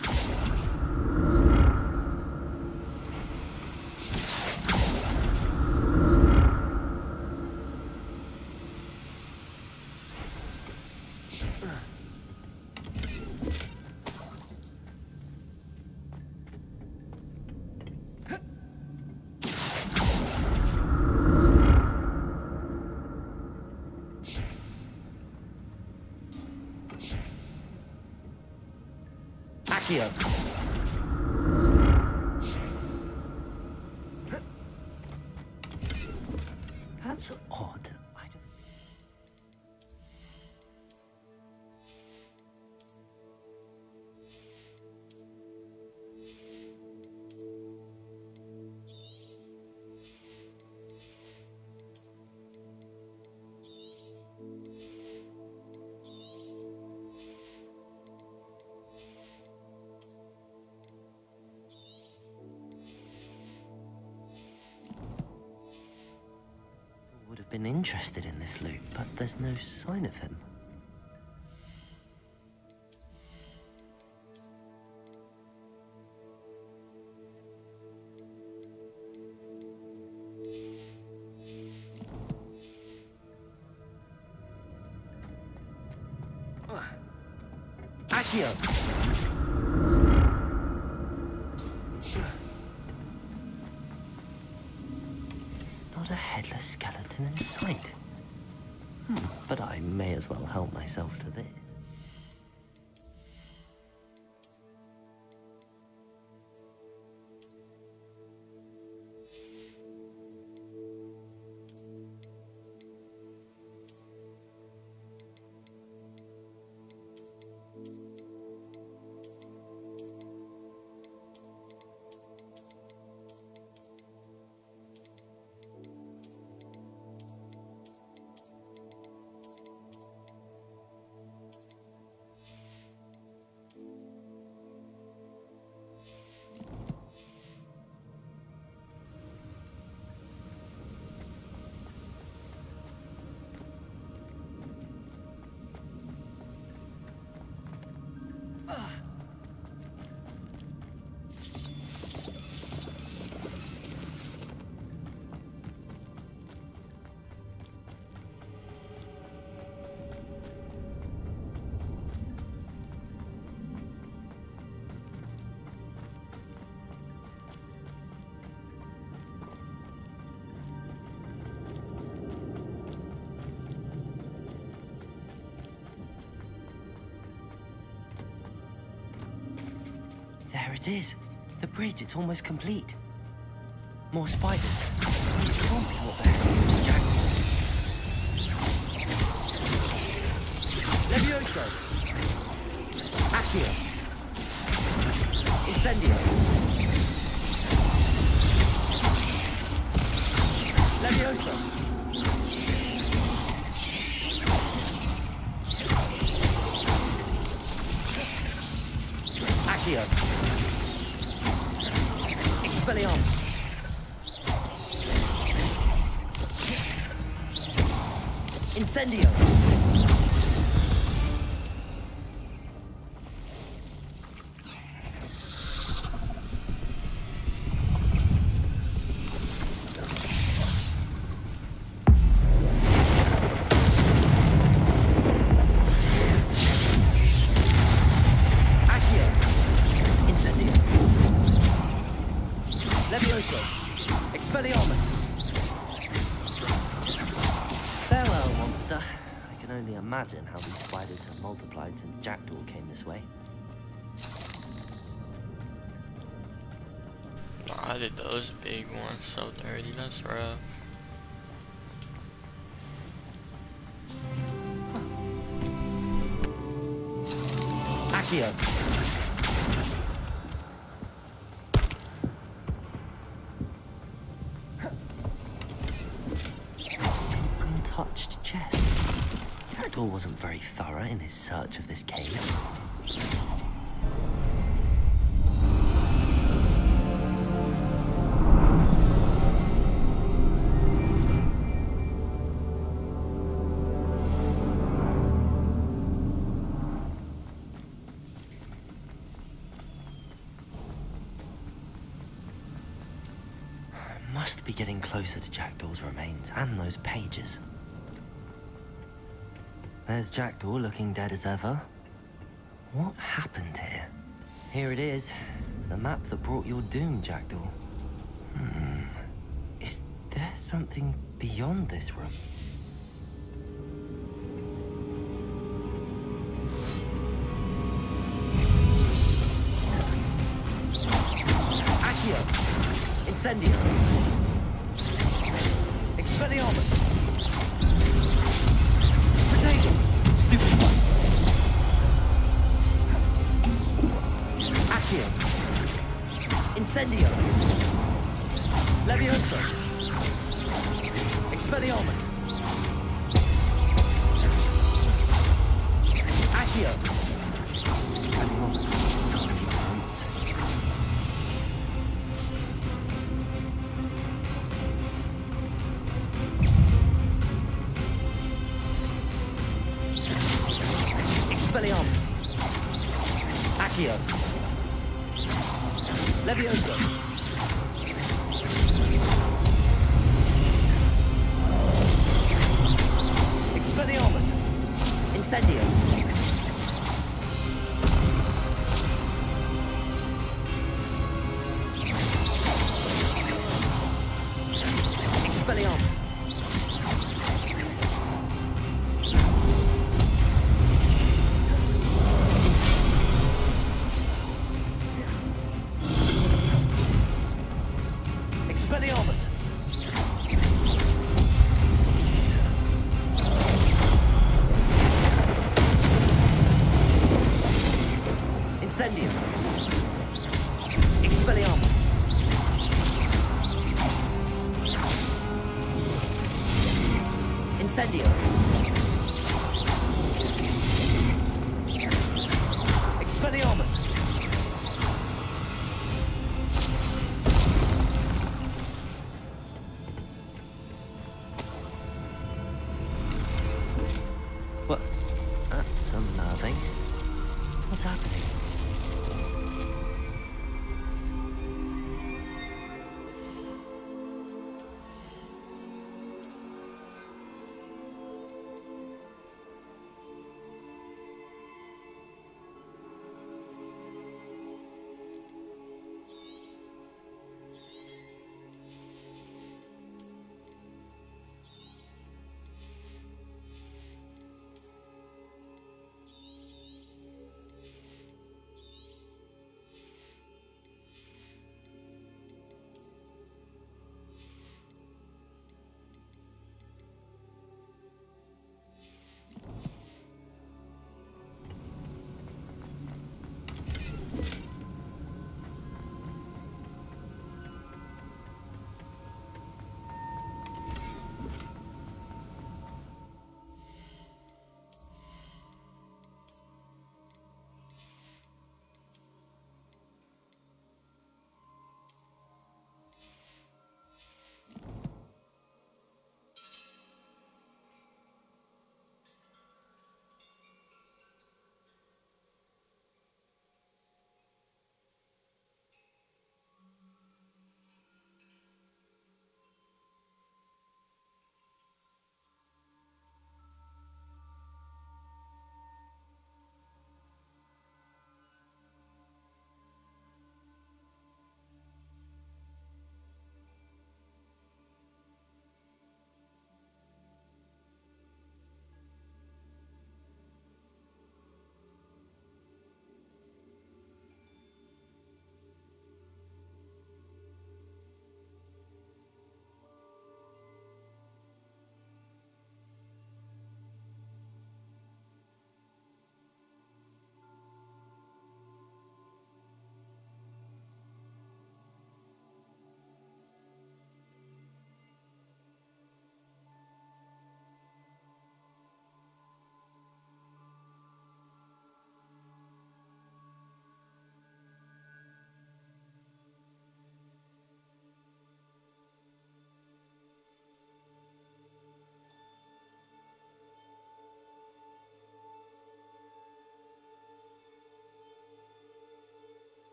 Accio. That's odd. I don't... Would have been interested in this loop, but there's no sign of him. Accio. Not a headless skeleton in sight. But I may as well help myself to this. There it is. The bridge, it's almost complete. More spiders. These can't be what the hell is Jackdaw. Levioso! Accio! Incendio! Levioso! Accio! Expelliarmus! Incendio! Accio! Incendio! Levioso! Expelliarmus! Farewell, monster. I can only imagine how these spiders have multiplied since Jackdaw came this way. Nah, did those big ones so dirty, that's rough. Accio! Untouched chest. Jackdaw wasn't very thorough in his search of this cave. Must be getting closer to Jackdaw's remains and those pages. There's Jackdaw looking dead as ever. What happened here? Here it is. The map that brought your doom, Jackdaw. Is there something beyond this room? Accio! Incendio! Expelliarmus! Potato! Stupid one! Accio! Incendio! Levioso! Expelliarmus! Accio! Expelliarmus with so many roots. Expelliarmus! Accio! Levioso! Expelliarmus! Incendio! Expelliarmus! Expelliarmus! Incendio! Expelliarmus! Incendio! Expelliarmus! What? That's unnerving. What's happening?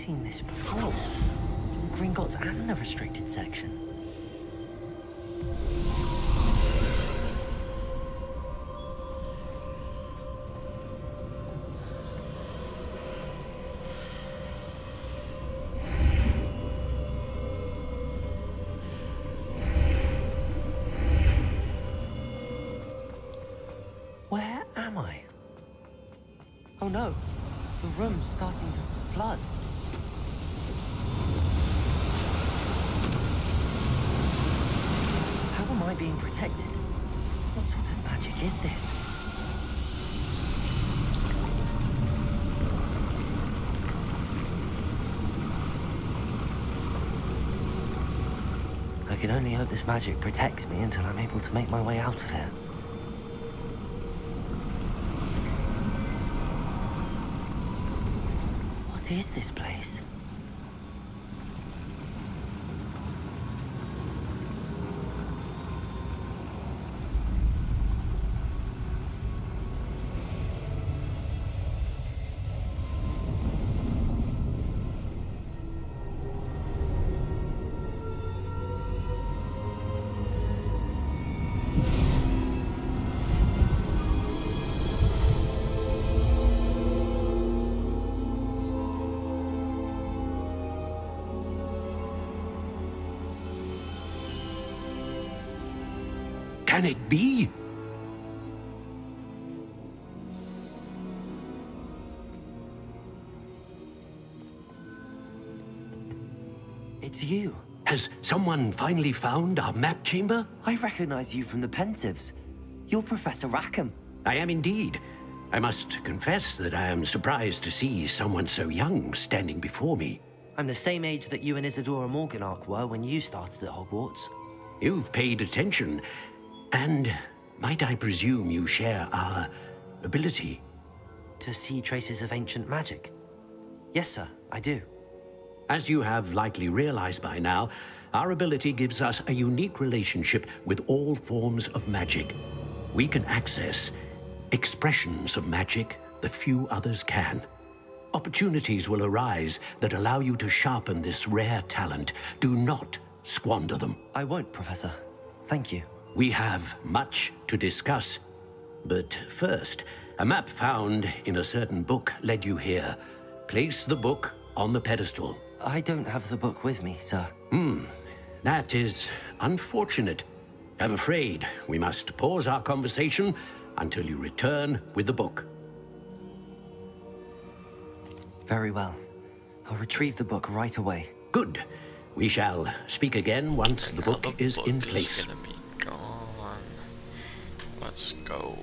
seen this before. Gringotts and the restricted section. Where am I? Oh no, the room's starting to flood. How am I being protected? What sort of magic is this? I can only hope this magic protects me until I'm able to make my way out of here. What is this place? Can it be? It's you. Has someone finally found our map chamber? I recognize you from the Pensives. You're Professor Rackham. I am indeed. I must confess that I am surprised to see someone so young standing before me. I'm the same age that you and Isadora Morganach were when you started at Hogwarts. You've paid attention, and might I presume you share our ability? To see traces of ancient magic? Yes, sir, I do. As you have likely realized by now, our ability gives us a unique relationship with all forms of magic. We can access expressions of magic that few others can. Opportunities will arise that allow you to sharpen this rare talent. Do not squander them. I won't, Professor. Thank you. We have much to discuss. But first, a map found in a certain book led you here. Place the book on the pedestal. I don't have the book with me, sir. That is unfortunate. I'm afraid we must pause our conversation until you return with the book. Very well. I'll retrieve the book right away. Good. We shall speak again once the book is in place. Is gonna be gone. Let's go.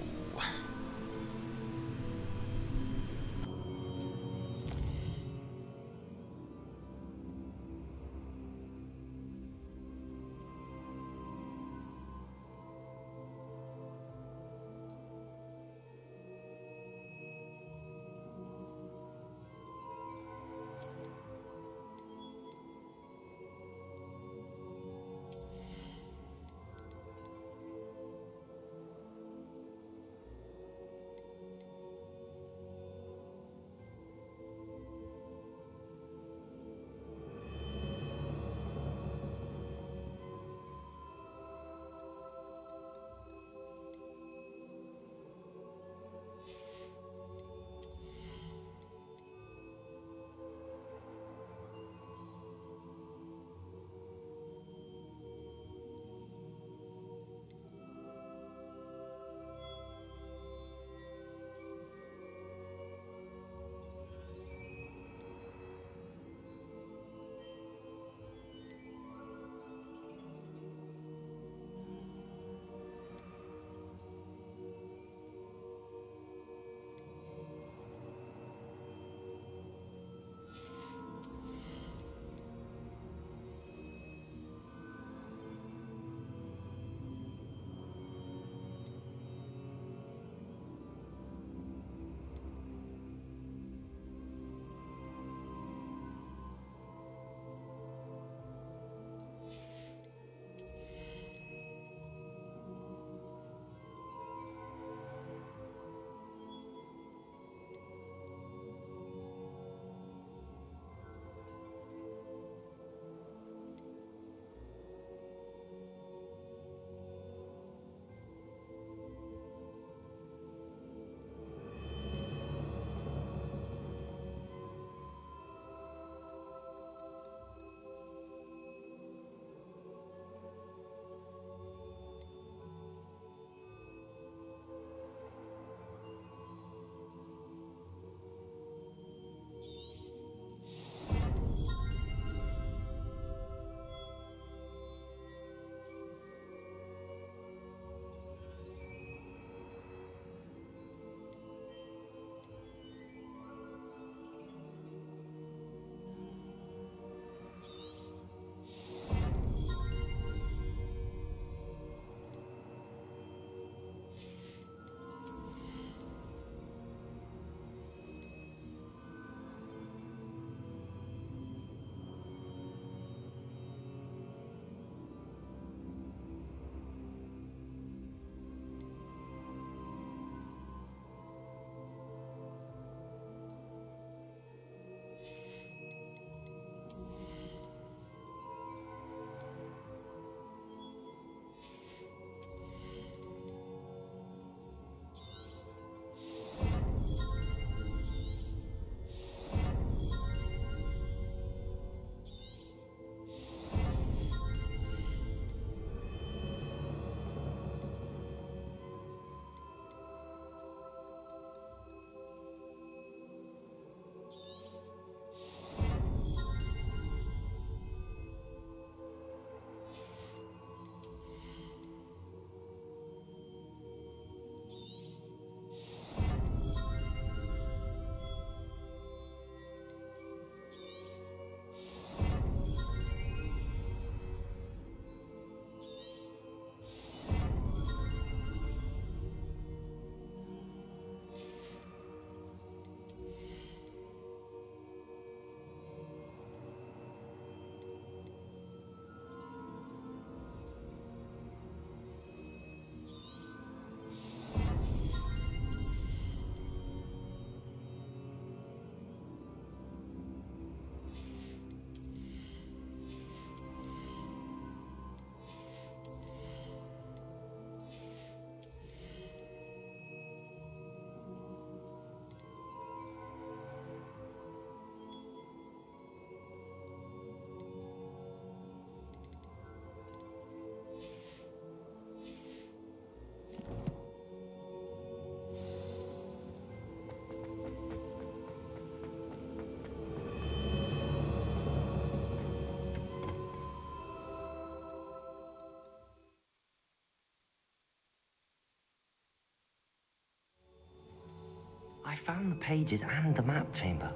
found the pages and the map chamber.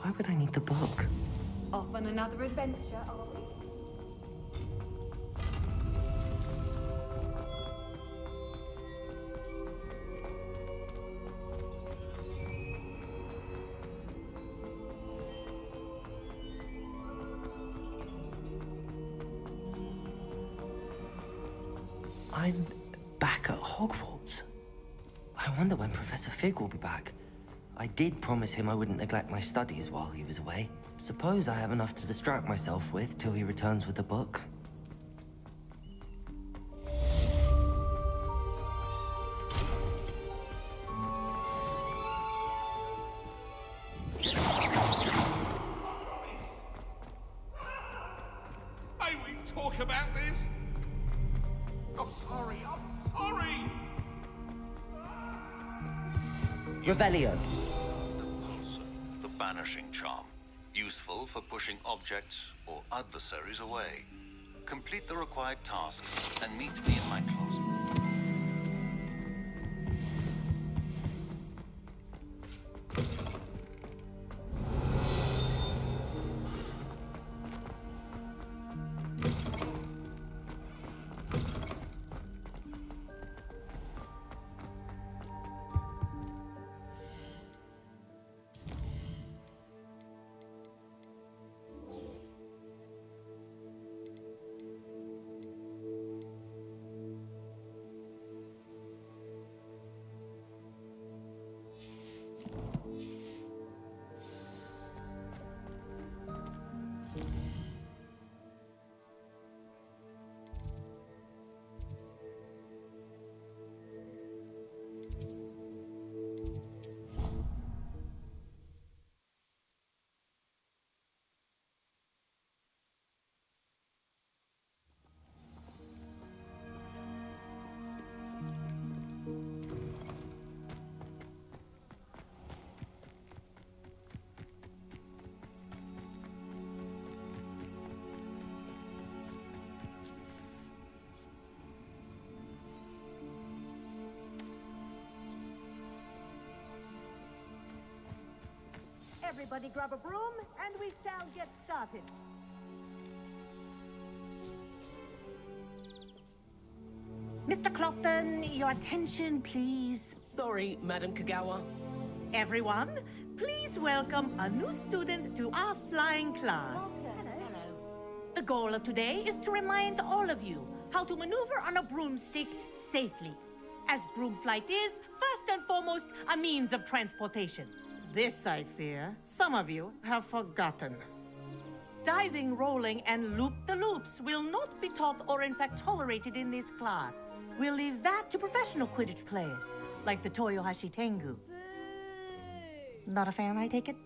Why would I need the book? Off on another adventure, are we? I'm back at Hogwarts. I wonder when Professor Fig will be back. I did promise him I wouldn't neglect my studies while he was away. Suppose I have enough to distract myself with till he returns with the book. May we talk about this? I'm sorry, I'm sorry! Revelio. The banishing charm. Useful for pushing objects or adversaries away. Complete the required tasks and meet me in my closet. Everybody grab a broom, and we shall get started. Mr. Clopton, your attention, please. Sorry, Madam Kagawa. Everyone, please welcome a new student to our flying class. The goal of today is to remind all of you how to maneuver on a broomstick safely, as broom flight is, first and foremost, a means of transportation. This, I fear, some of you have forgotten. Diving, rolling, and loop-the-loops will not be taught or in fact tolerated in this class. We'll leave that to professional Quidditch players, like the Toyohashi Tengu. Not a fan, I take it?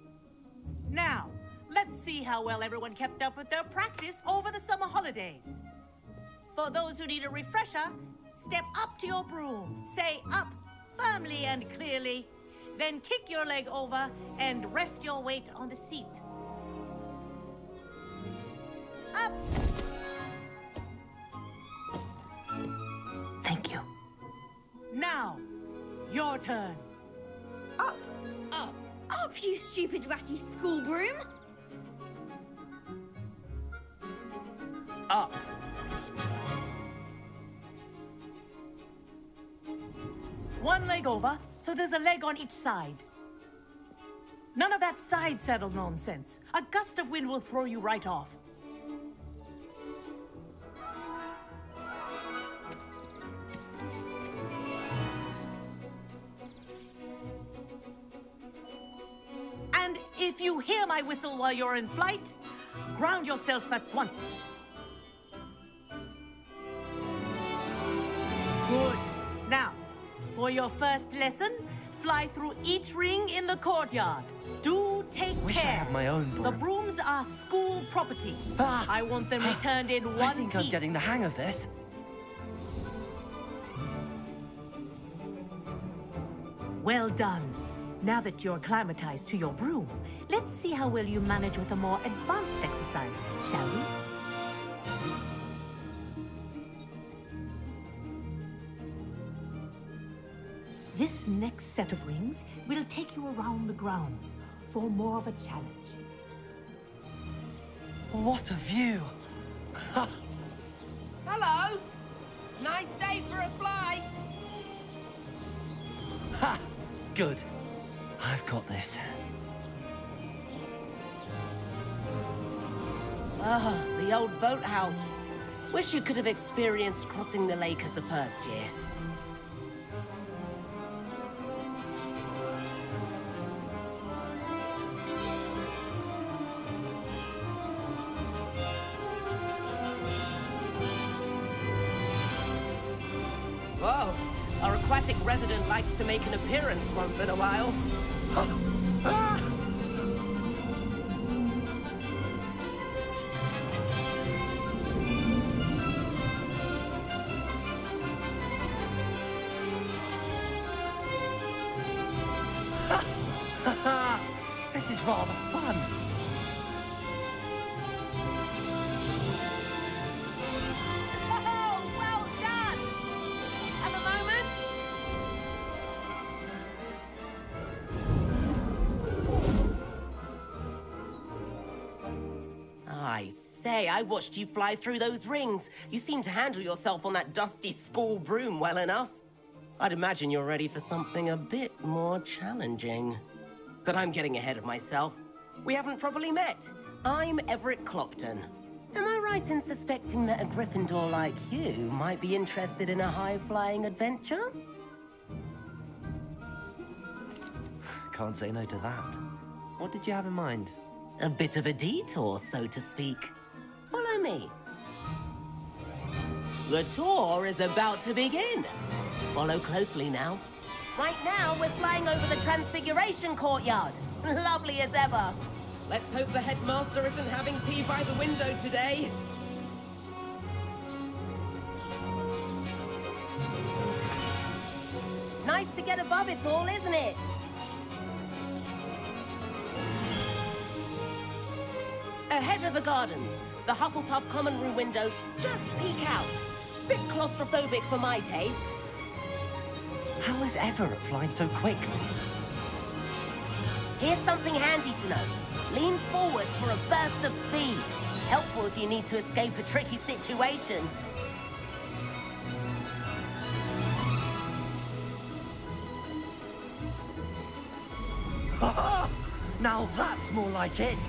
Now, let's see how well everyone kept up with their practice over the summer holidays. For those who need a refresher, step up to your broom, say up firmly and clearly, then kick your leg over and rest your weight on the seat. Up! Thank you. Now, your turn. Up! Up! Up, you stupid ratty school broom! Up! One leg over, so there's a leg on each side. None of that side saddle nonsense. A gust of wind will throw you right off. And if you hear my whistle while you're in flight, ground yourself at once. Good. Now, for your first lesson, fly through each ring in the courtyard. Do take Wish care. I had my own broom. The brooms are school property. I want them returned in one I think piece. I'm getting the hang of this. Well done. Now that you're acclimatized to your broom, let's see how well you manage with a more advanced exercise, shall we? This next set of rings will take you around the grounds for more of a challenge. What a view! Hello! Nice day for a flight! Ha! Good. I've got this. Ah, the old boathouse. Wish you could have experienced crossing the lake as a first year. Whoa, our aquatic resident likes to make an appearance once in a while. This is rather fun. Oh, well done! Have a moment? I say, I watched you fly through those rings. You seem to handle yourself on that dusty school broom well enough. I'd imagine you're ready for something a bit more challenging. But I'm getting ahead of myself. We haven't properly met. I'm Everett Clopton. Am I right in suspecting that a Gryffindor like you might be interested in a high-flying adventure? Can't say no to that. What did you have in mind? A bit of a detour, so to speak. Follow me. The tour is about to begin. Follow closely now. Right now, we're flying over the Transfiguration Courtyard. Lovely as ever. Let's hope the headmaster isn't having tea by the window today. Nice to get above it all, isn't it? Ahead of the gardens, the Hufflepuff common room windows just peek out. Bit claustrophobic for my taste. How is Everett flying so quickly? Here's something handy to know. Lean forward for a burst of speed. Helpful if you need to escape a tricky situation. Now that's more like it.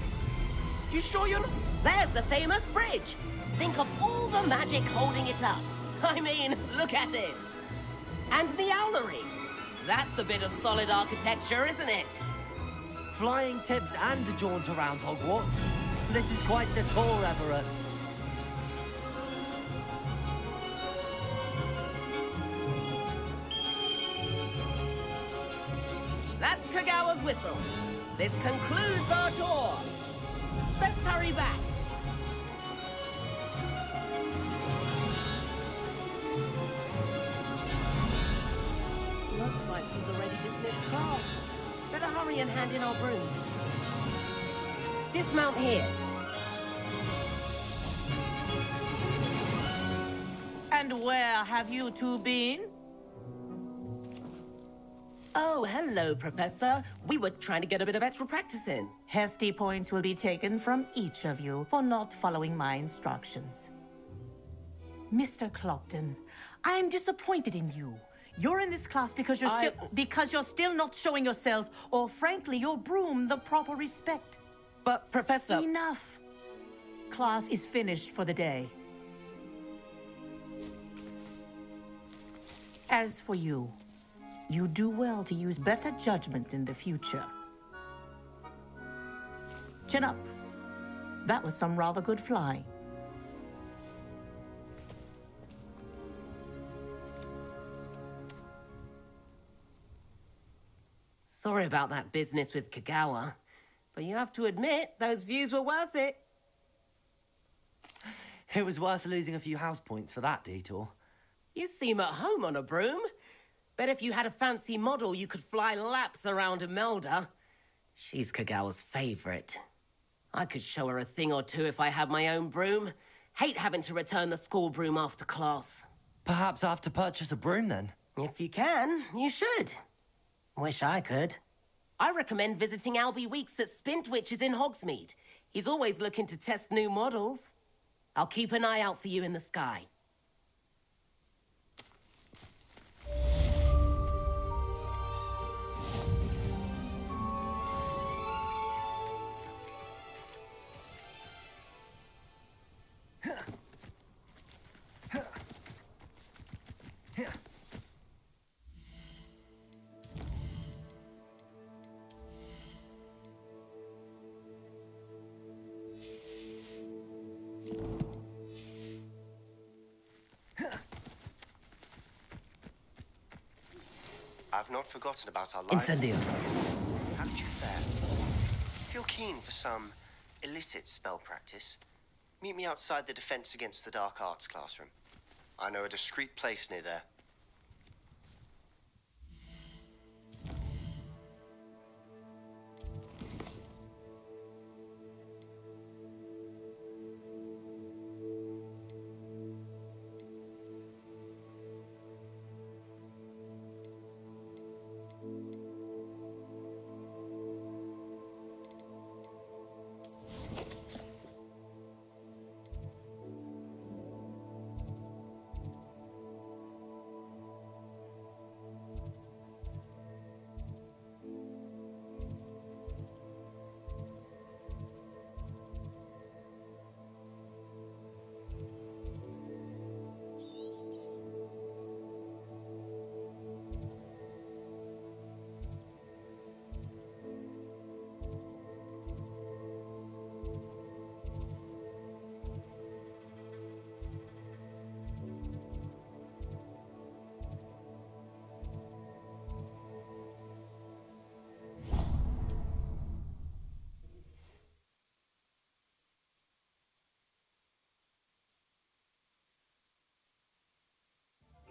You sure you're not? There's the famous bridge. Think of all the magic holding it up. I mean, look at it. And the owlery. That's a bit of solid architecture, isn't it? Flying tips and a jaunt around Hogwarts. This is quite the tour, Everett. That's Kagawa's whistle. This concludes our tour. Best hurry back. Looks like she's already dismissed class. Better hurry and hand in our brooms. Dismount here. And where have you two been? Oh, hello, Professor. We were trying to get a bit of extra practice in. Hefty points will be taken from each of you for not following my instructions. Mr. Clopton, I am disappointed in you. You're in this class because you're still not showing yourself, or frankly, your broom the proper respect. But, Professor... Enough. Class is finished for the day. As for you, you do well to use better judgment in the future. Chin up. That was some rather good flying. Sorry about that business with Kagawa, but you have to admit, those views were worth it. It was worth losing a few house points for that detour. You seem at home on a broom. Bet if you had a fancy model, you could fly laps around Imelda. She's Kagawa's favorite. I could show her a thing or two if I had my own broom. Hate having to return the school broom after class. Perhaps I have to purchase a broom then. If you can, you should. Wish I could. I recommend visiting Albie Weeks at Spintwitches in Hogsmeade. He's always looking to test new models. I'll keep an eye out for you in the sky. I've not forgotten about our life. Incendio. How did you fare? If you're keen for some illicit spell practice, meet me outside the Defense Against the Dark Arts classroom. I know a discreet place near there.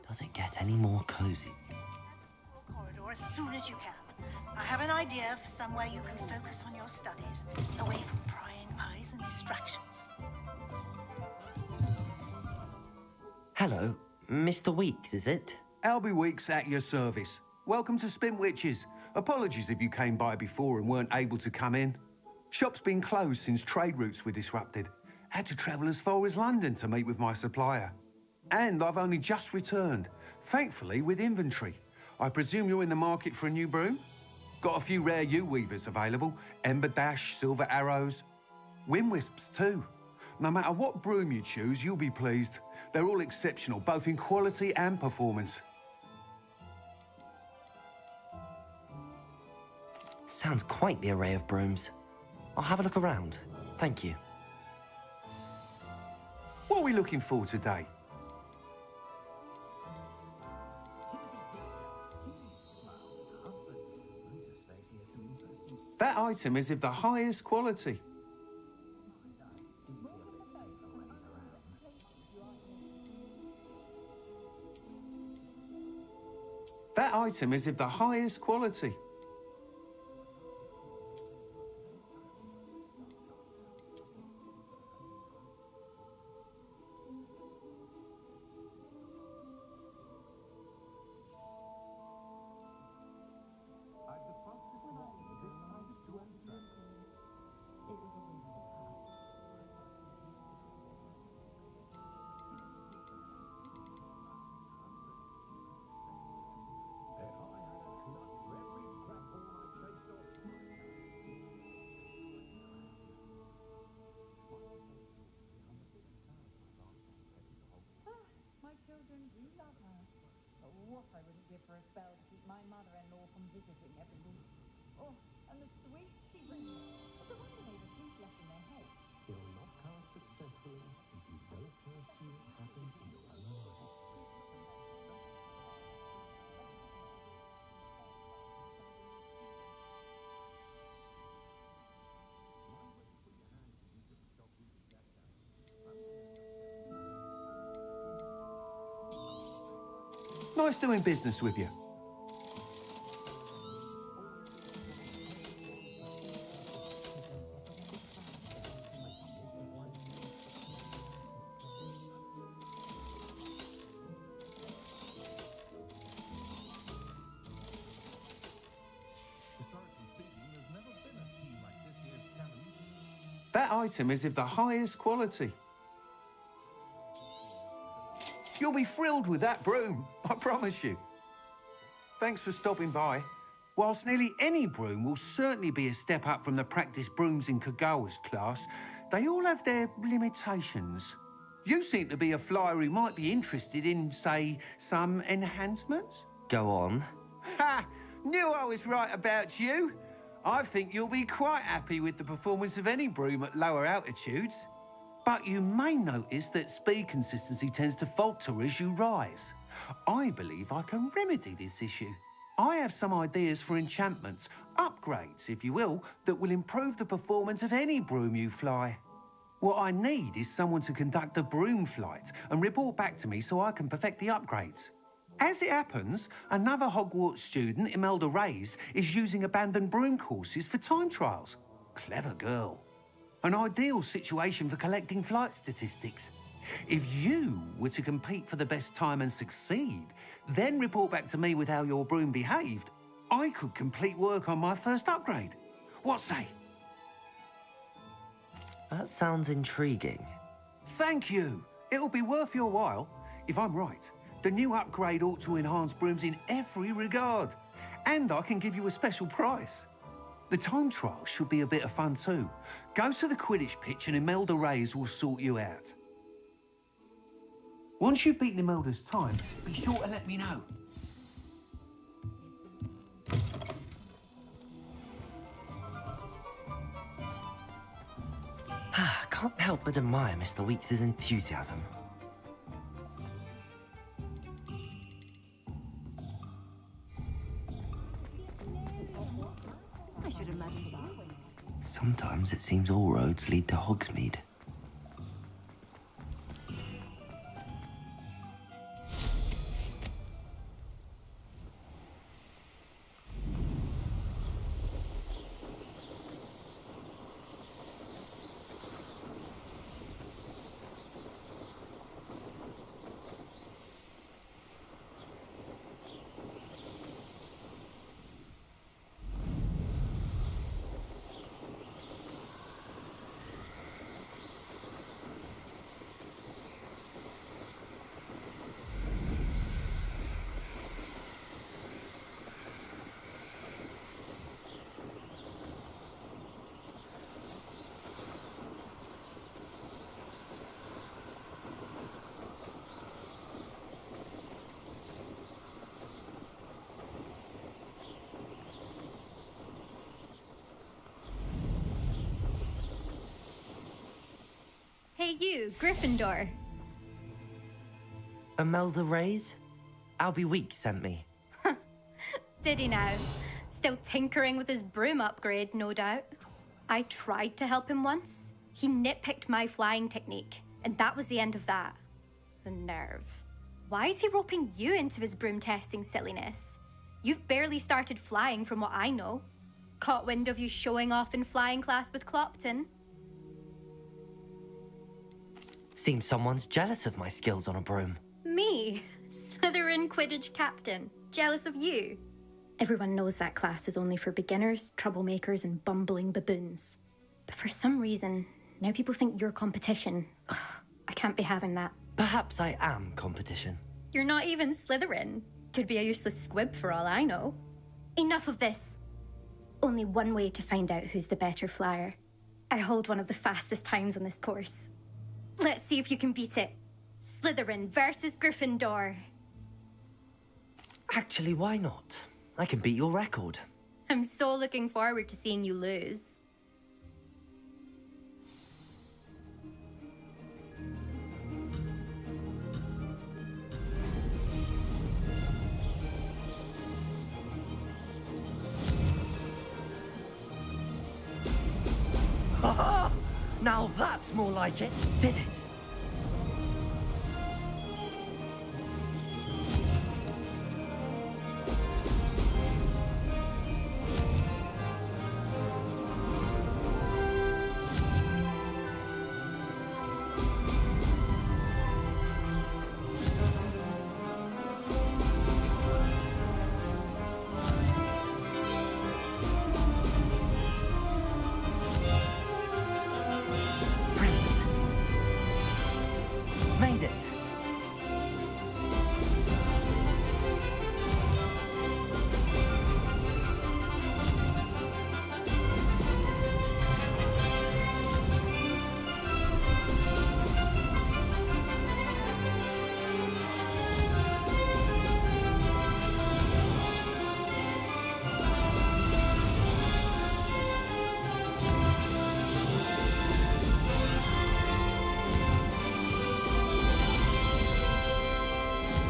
Does it get any more cozy? Corridor as soon as you can. I have an idea for somewhere you can focus on your studies, away from prying eyes and distractions. Hello, Mr. Weeks, is it? Albie Weeks at your service. Welcome to Spintwitches. Apologies if you came by before and weren't able to come in. Shop's been closed since trade routes were disrupted. Had to travel as far as London to meet with my supplier. And I've only just returned, thankfully with inventory. I presume you're in the market for a new broom? Got a few rare U-weavers available, Ember Dash, Silver Arrows, Wind Wisps too. No matter what broom you choose, you'll be pleased. They're all exceptional, both in quality and performance. Sounds quite the array of brooms. I'll have a look around. Thank you. What are we looking for today? That item is of the highest quality. That item is of the highest quality. My children do love her. But what I wouldn't give for a spell to keep my mother-in-law from visiting every week. Oh, and the sweets she brings. It's a wonder they were teeth left in their heads. It will not cast successfully if you don't first see it happen in your own eyes. Nice doing business with you. That item is of the highest quality. You'll be thrilled with that broom, I promise you. Thanks for stopping by. Whilst nearly any broom will certainly be a step up from the practice brooms in Kagawa's class, they all have their limitations. You seem to be a flyer who might be interested in, say, some enhancements? Go on. Ha! Knew I was right about you. I think you'll be quite happy with the performance of any broom at lower altitudes. But you may notice that speed consistency tends to falter as you rise. I believe I can remedy this issue. I have some ideas for enchantments, upgrades, if you will, that will improve the performance of any broom you fly. What I need is someone to conduct a broom flight and report back to me so I can perfect the upgrades. As it happens, another Hogwarts student, Imelda Reyes, is using abandoned broom courses for time trials. Clever girl. An ideal situation for collecting flight statistics. If you were to compete for the best time and succeed, then report back to me with how your broom behaved, I could complete work on my first upgrade. What say? That sounds intriguing. Thank you. It'll be worth your while. If I'm right, the new upgrade ought to enhance brooms in every regard. And I can give you a special price. The time trial should be a bit of fun too. Go to the Quidditch pitch and Imelda Reyes will sort you out. Once you've beaten Imelda's time, be sure to let me know. Can't help but admire Mr. Weeks' enthusiasm. I should imagine that. Sometimes it seems all roads lead to Hogsmeade. Hey you, Gryffindor. Imelda Reyes? Albie Weeks sent me. Did he now? Still tinkering with his broom upgrade, no doubt. I tried to help him once. He nitpicked my flying technique, and that was the end of that. The nerve. Why is he roping you into his broom testing silliness? You've barely started flying from what I know. Caught wind of you showing off in flying class with Clopton. Seems someone's jealous of my skills on a broom. Me? Slytherin Quidditch captain. Jealous of you? Everyone knows that class is only for beginners, troublemakers, and bumbling baboons. But for some reason, now people think you're competition. Ugh, I can't be having that. Perhaps I am competition. You're not even Slytherin. Could be a useless squib for all I know. Enough of this. Only one way to find out who's the better flyer. I hold one of the fastest times on this course. Let's see if you can beat it. Slytherin versus Gryffindor. Actually, why not? I can beat your record. I'm so looking forward to seeing you lose. Ha! Now that's more like it. Did it? Made it.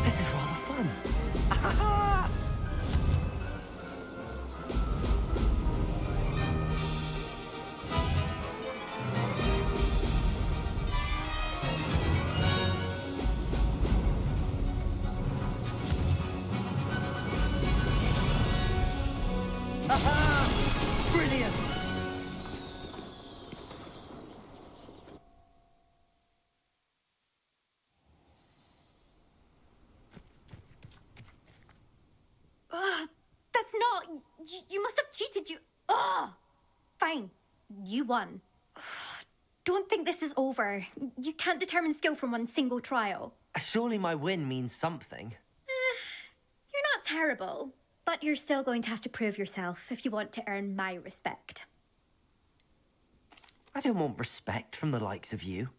This is rather fun. Brilliant. Ugh, that's not. You must have cheated. Ugh. Fine. You won. Ugh, don't think this is over. You can't determine skill from one single trial. Surely my win means something. You're not terrible, but you're still going to have to prove yourself if you want to earn my respect. I don't want respect from the likes of you.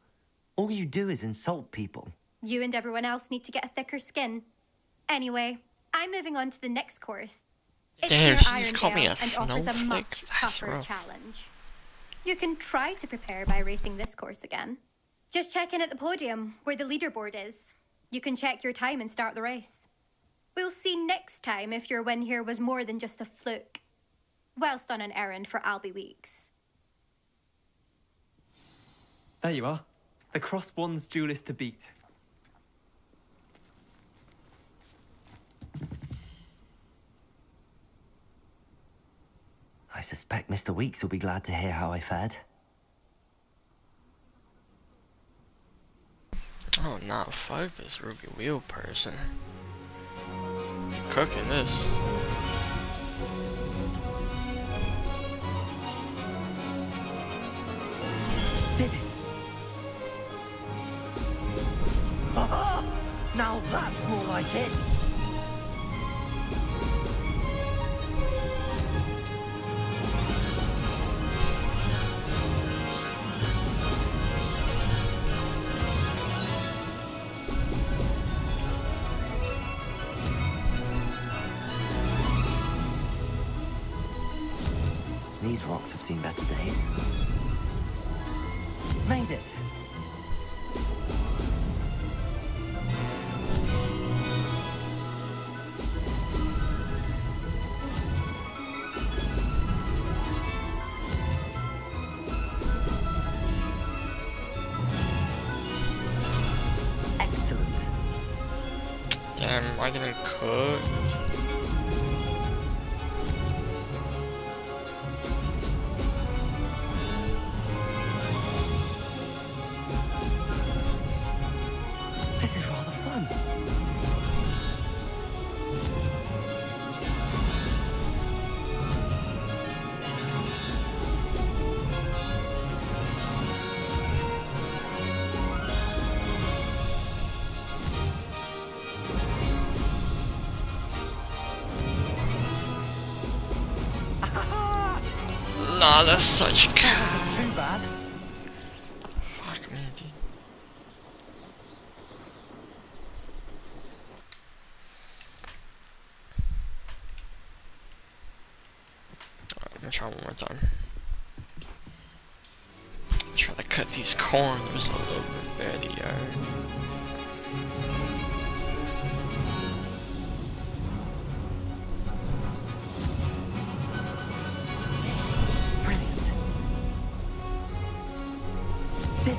All you do is insult people. You and everyone else need to get a thicker skin. Anyway, I'm moving on to the next course. It's Damn, near she just called me a Irondale and offers a snowflake? much That's tougher rough. challenge. You can try to prepare by racing this course again. Just check in at the podium, where the leaderboard is. You can check your time and start the race. We'll see next time if your win here was more than just a fluke. Whilst on an errand for Albie Weeks. There you are. The cross-wands duelist to beat. I suspect Mr. Weeks will be glad to hear how I fared. Oh, not fuck this Ruby Wheel person. Cooking this. Did it? Now that's more like it. These rocks have seen better days. Made it! Excellent. Damn, am I getting cooked? This is rather fun. Nah, that's such That wasn't too bad. Fuck me, dude. Alright, I'm gonna try one more time. Try to cut these corners a little bit better, yeah. Did it?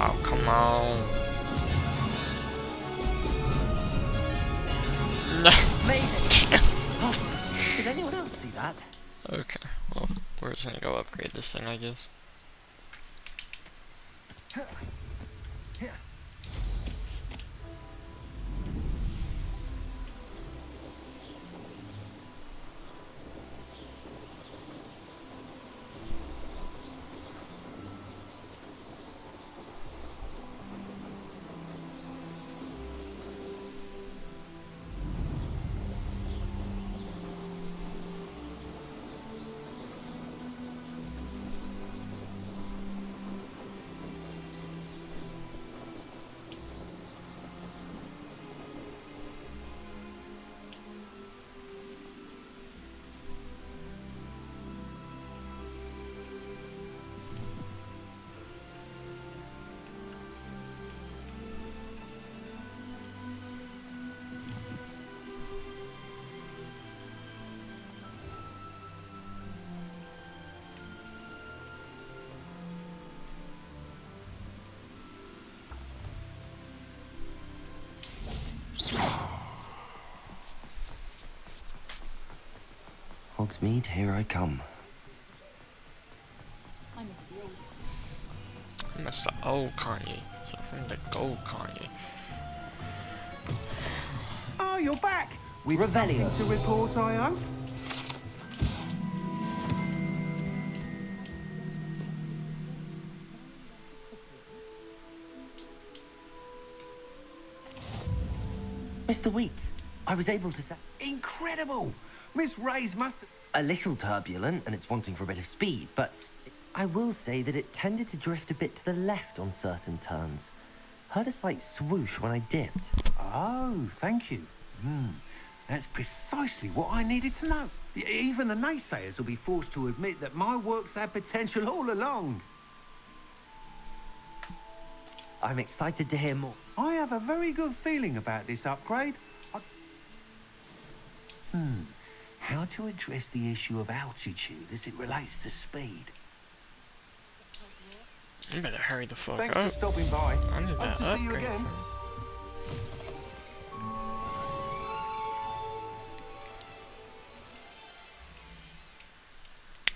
Oh, come on. No. Made it. Oh, did anyone else see that? Okay, well, we're just gonna go upgrade this thing, I guess. Hogsmeade, here I come. Mr. Old Kanye. So from the gold Kanye. Oh, you're back! With Revelio. something to report, I hope? Mr. Wheats, I was able to say... Incredible! Miss Ray's must have... A little turbulent, and it's wanting for a bit of speed, but I will say that it tended to drift a bit to the left on certain turns. Heard a slight swoosh when I dipped. Oh, thank you. That's precisely what I needed to know. Even the naysayers will be forced to admit that my work's had potential all along. I'm excited to hear more. I have a very good feeling about this upgrade. How to address the issue of altitude as it relates to speed. You better hurry the fuck Thanks up. for stopping by. I need Hope that to see you upgrade. again.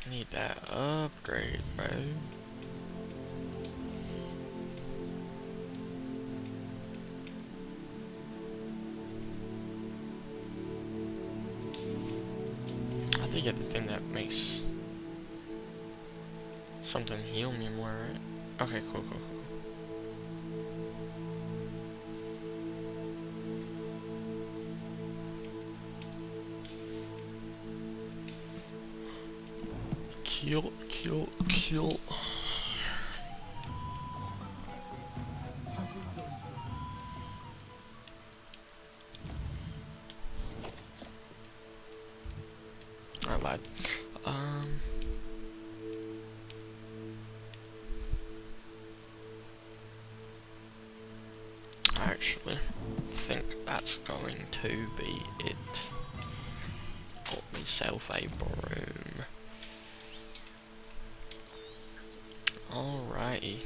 I need that upgrade, bro. I did get the thing that makes something heal me more, right? Okay, cool. Kill. I lied. I actually think that's going to be it. Got myself a broom. Alrighty.